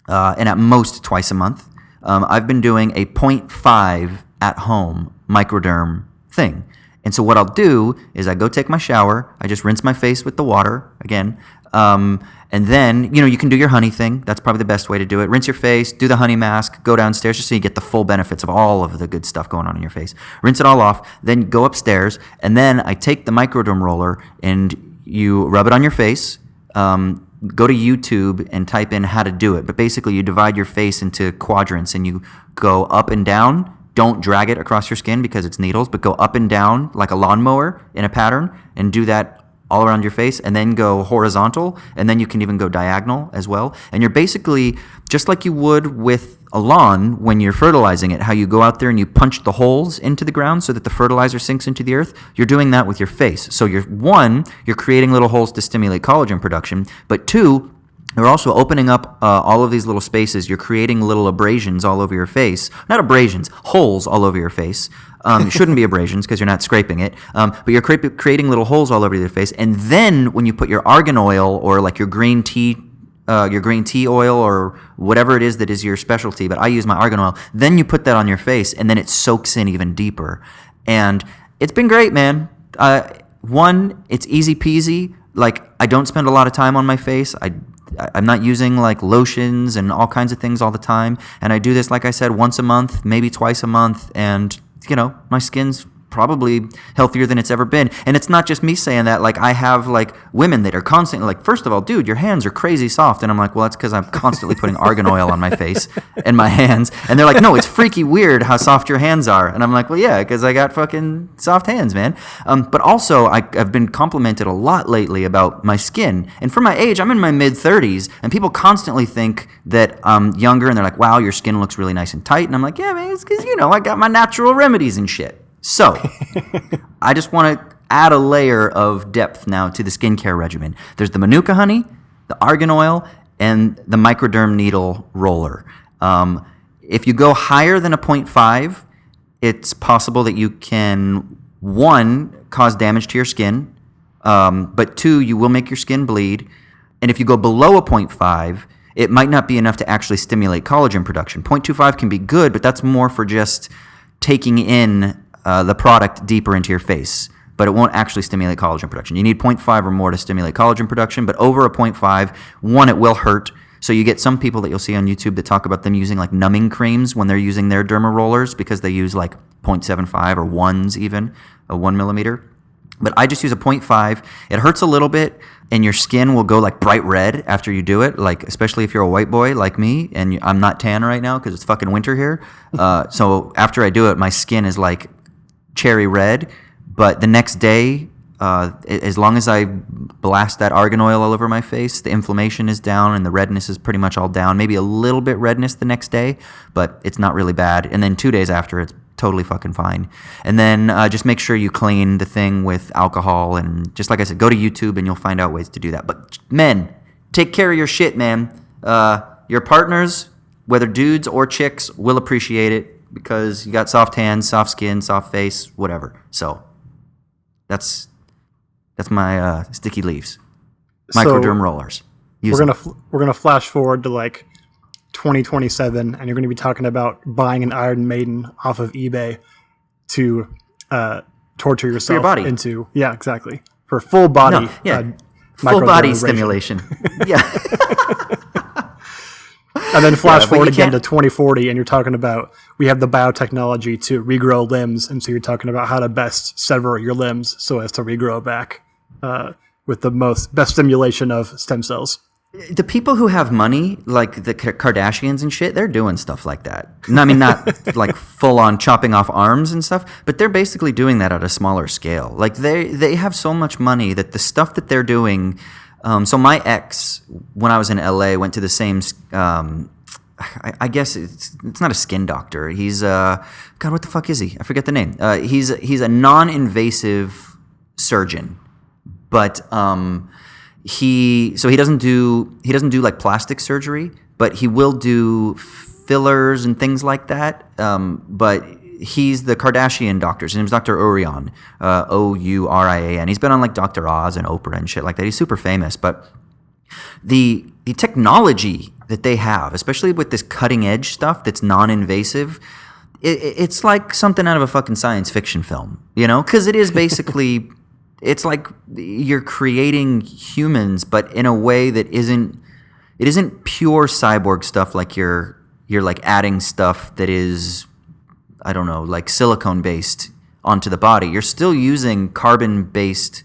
and at most twice a month, I've been doing a 0.5 at home microderm thing. And so what I'll do is I go take my shower, I just rinse my face with the water again, and then, you can do your honey thing. That's probably the best way to do it. Rinse your face, do the honey mask, go downstairs just so you get the full benefits of all of the good stuff going on in your face. Rinse it all off, then go upstairs, and then I take the microderm roller and you rub it on your face. Go to YouTube and type in how to do it. But basically, you divide your face into quadrants and you go up and down. Don't drag it across your skin because it's needles, but go up and down like a lawnmower in a pattern and do that all around your face, and then go horizontal, and then you can even go diagonal as well. And you're basically, just like you would with a lawn when you're fertilizing it, how you go out there and you punch the holes into the ground so that the fertilizer sinks into the earth, you're doing that with your face. So you're creating little holes to stimulate collagen production, but two, you're also opening up all of these little spaces. You're creating little abrasions all over your face. Not abrasions, holes all over your face. It shouldn't be abrasions because you're not scraping it. But you're creating little holes all over your face. And then when you put your argan oil or like your green tea oil or whatever it is that is your specialty, but I use my argan oil, then you put that on your face and then it soaks in even deeper. And it's been great, man. One, it's easy peasy. Like, I don't spend a lot of time on my face. I'm not using like lotions and all kinds of things all the time. And I do this, like I said, once a month, maybe twice a month. And, my skin's probably healthier than it's ever been. And it's not just me saying that. Like, I have like women that are constantly like, first of all, dude, your hands are crazy soft. And I'm like, well, that's because I'm constantly putting argan oil on my face and my hands. And they're like, no, it's freaky weird how soft your hands are. And I'm like, well, yeah, because I got fucking soft hands, man. But also I've been complimented a lot lately about my skin. And for my age, I'm in my mid-30s, and people constantly think that I'm younger, and they're like, wow, your skin looks really nice and tight. And I'm like, yeah, man, it's because, I got my natural remedies and shit. So, I just want to add a layer of depth now to the skincare regimen. There's the Manuka honey, the argan oil, and the microderm needle roller. If you go higher than a 0.5, it's possible that you can, one, cause damage to your skin, but two, you will make your skin bleed. And if you go below a 0.5, it might not be enough to actually stimulate collagen production. 0.25 can be good, but that's more for just taking in the product deeper into your face, but it won't actually stimulate collagen production. You need 0.5 or more to stimulate collagen production, but over a 0.5, one, it will hurt. So you get some people that you'll see on YouTube that talk about them using like numbing creams when they're using their derma rollers because they use like 0.75 or ones even, a 1 millimeter. But I just use a 0.5. It hurts a little bit, and your skin will go like bright red after you do it, like especially if you're a white boy like me, and I'm not tan right now because it's fucking winter here. So after I do it, my skin is like cherry red, but the next day, as long as I blast that argan oil all over my face, the inflammation is down and the redness is pretty much all down. Maybe a little bit redness the next day, but it's not really bad. And then 2 days after, it's totally fucking fine. And then just make sure you clean the thing with alcohol, and just like I said, go to YouTube and you'll find out ways to do that. But men, take care of your shit, man. Your partners, whether dudes or chicks, will appreciate it, because you got soft hands, soft skin, soft face, whatever. So that's my sticky leaves, microderm rollers. We're gonna flash forward to like 2027, and you're gonna be talking about buying an Iron Maiden off of eBay to torture yourself for your body. Into exactly, for full body. Full body stimulation. Yeah. And then flash forward again to 2040, and you're talking about, we have the biotechnology to regrow limbs, and so you're talking about how to best sever your limbs so as to regrow back with the best stimulation of stem cells. The people who have money, like the Kardashians and shit, they're doing stuff like that. I mean, not like full on chopping off arms and stuff, but they're basically doing that at a smaller scale. Like they have so much money that the stuff that they're doing. So my ex, when I was in LA, went to the same. I guess it's not a skin doctor. He's God, what the fuck is he? I forget the name. He's a non-invasive surgeon, but he doesn't do like plastic surgery, but he will do fillers and things like that. But he's the Kardashian doctor. His name's Dr. Orion, Ourian. He's been on like Dr. Oz and Oprah and shit like that. He's super famous. But the technology that they have, especially with this cutting edge stuff that's non-invasive, it's like something out of a fucking science fiction film, Because it is basically, it's like you're creating humans, but in a way that isn't pure cyborg stuff. Like you're like adding stuff that is, I don't know, like silicone-based onto the body. You're still using carbon-based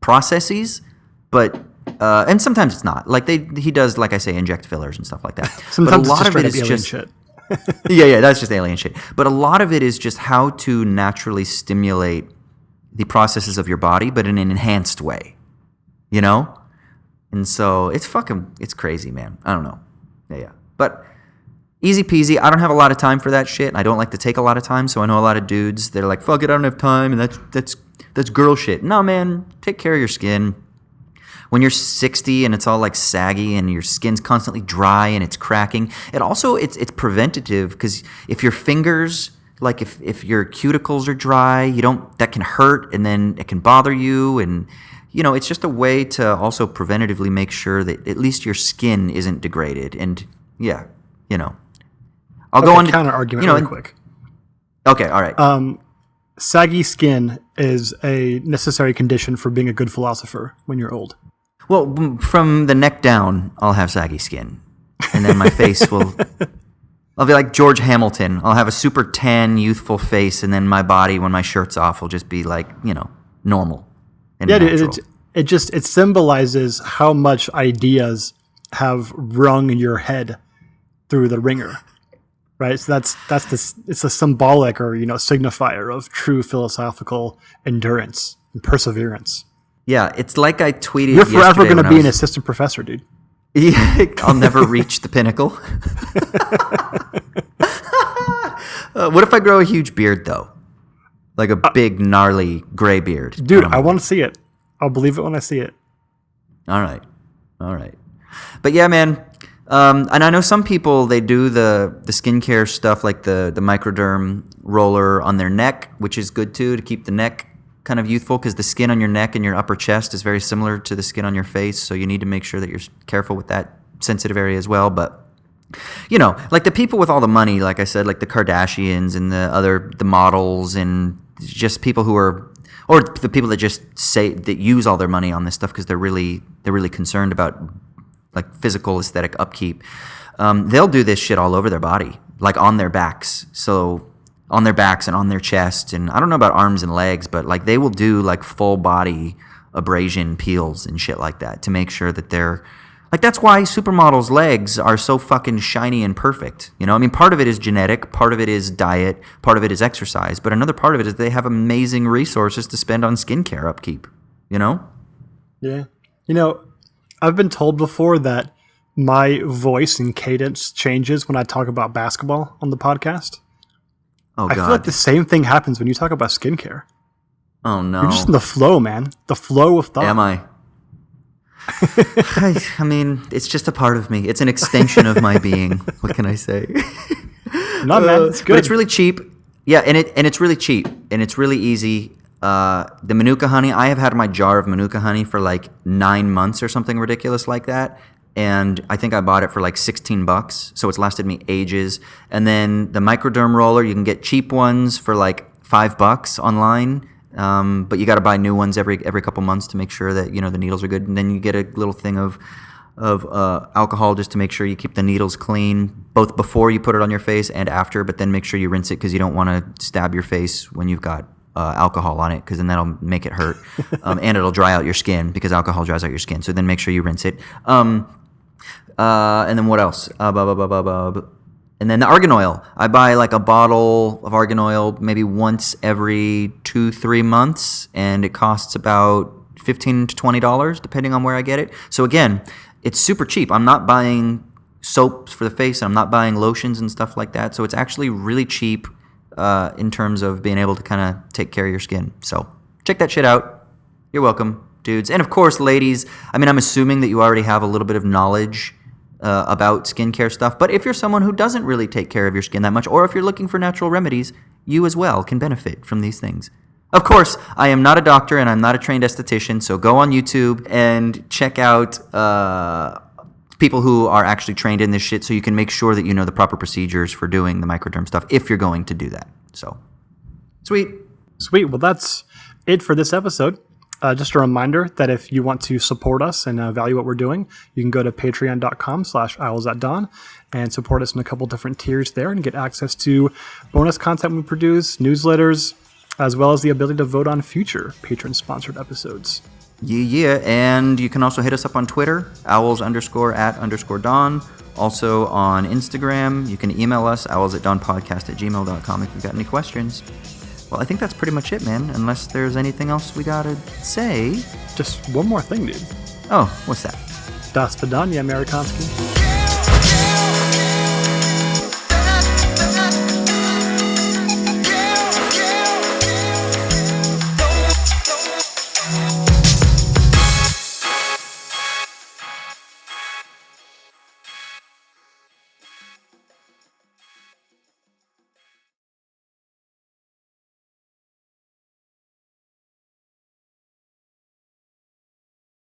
processes, but and sometimes it's not. Like he does, like I say, inject fillers and stuff like that. Sometimes but a lot of it is just shit. Yeah, that's just alien shit. But a lot of it is just how to naturally stimulate the processes of your body, but in an enhanced way, you know? And so it's crazy, man. I don't know. Yeah. But easy peasy. I don't have a lot of time for that shit. And I don't like to take a lot of time. So I know a lot of dudes, they're like, fuck it, I don't have time. And that's girl shit. No, man, take care of your skin. When you're 60 and it's all like saggy and your skin's constantly dry and it's cracking, it's preventative, because if your fingers, like if your cuticles are dry, that can hurt and then it can bother you. And it's just a way to also preventatively make sure that at least your skin isn't degraded. And yeah, I'll go on to counter argument really quick. Okay, all right. Saggy skin is a necessary condition for being a good philosopher when you're old. Well, from the neck down, I'll have saggy skin, and then my face I'll be like George Hamilton. I'll have a super tan, youthful face, and then my body, when my shirt's off, will just be like, normal. And natural. It symbolizes how much ideas have rung in your head through the ringer, right? So it's a symbolic or signifier of true philosophical endurance and perseverance. Yeah, it's like I tweeted. You're forever going to be an assistant professor, dude. Yeah, I'll never reach the pinnacle. What if I grow a huge beard, though? Like a big, gnarly gray beard. Dude, I want to see it. I'll believe it when I see it. All right. But yeah, man. And I know some people, they do the skincare stuff, like the microderm roller on their neck, which is good, too, to keep the neck kind of youthful, because the skin on your neck and your upper chest is very similar to the skin on your face. So you need to make sure that you're careful with that sensitive area as well. But like the people with all the money, like I said, like the Kardashians and the models, and just people who are, or the people that just say that use all their money on this stuff because they're really concerned about like physical aesthetic upkeep. They'll do this shit all over their body, like on their backs. So on their backs and on their chest, and I don't know about arms and legs, but like they will do like full body abrasion peels and shit like that to make sure that they're like, that's why supermodels' legs are so fucking shiny and perfect. I mean, part of it is genetic, part of it is diet, part of it is exercise, but another part of it is they have amazing resources to spend on skincare upkeep, Yeah. I've been told before that my voice and cadence changes when I talk about basketball on the podcast. Oh, God. I feel like the same thing happens when you talk about skincare. Oh, no. You're just in the flow, man. The flow of thought. Am I? I mean, it's just a part of me. It's an extension of my being. What can I say? No, man, it's good. But it's really cheap. Yeah, and it's really cheap, and it's really easy. The Manuka honey, I have had my jar of Manuka honey for like 9 months or something ridiculous like that. And I think I bought it for like $16, so it's lasted me ages. And then the microderm roller, you can get cheap ones for like $5 online, but you got to buy new ones every couple months to make sure that the needles are good. And then you get a little thing of alcohol just to make sure you keep the needles clean, both before you put it on your face and after. But then make sure you rinse it, because you don't want to stab your face when you've got alcohol on it, because then that'll make it hurt, and it'll dry out your skin, because alcohol dries out your skin. So then make sure you rinse it. And then what else? And then the argan oil. I buy like a bottle of argan oil maybe once every 2-3 months, and it costs about $15 to $20 depending on where I get it. So again, it's super cheap. I'm not buying soaps for the face, and I'm not buying lotions and stuff like that. So it's actually really cheap in terms of being able to kind of take care of your skin. So check that shit out. You're welcome, dudes. And of course, ladies, I mean, I'm assuming that you already have a little bit of knowledge about skincare stuff. But if you're someone who doesn't really take care of your skin that much, or if you're looking for natural remedies, you as well can benefit from these things. Of course, I am not a doctor and I'm not a trained esthetician, so go on YouTube and check out people who are actually trained in this shit, so you can make sure that you know the proper procedures for doing the microderm stuff if you're going to do that. So, sweet. Well, that's it for this episode. Just a reminder that if you want to support us and value what we're doing, you can go to patreon.com/owlsatdawn and support us in a couple different tiers there and get access to bonus content we produce, newsletters, as well as the ability to vote on future patron-sponsored episodes. Yeah. And you can also hit us up on Twitter, owls_at_dawn. Also on Instagram, you can email us, owlsatdawnpodcast@gmail.com if you've got any questions. Well, I think that's pretty much it, man. Unless there's anything else we gotta say. Just one more thing, dude. Oh, what's that? Das Vidania, Amerikanski.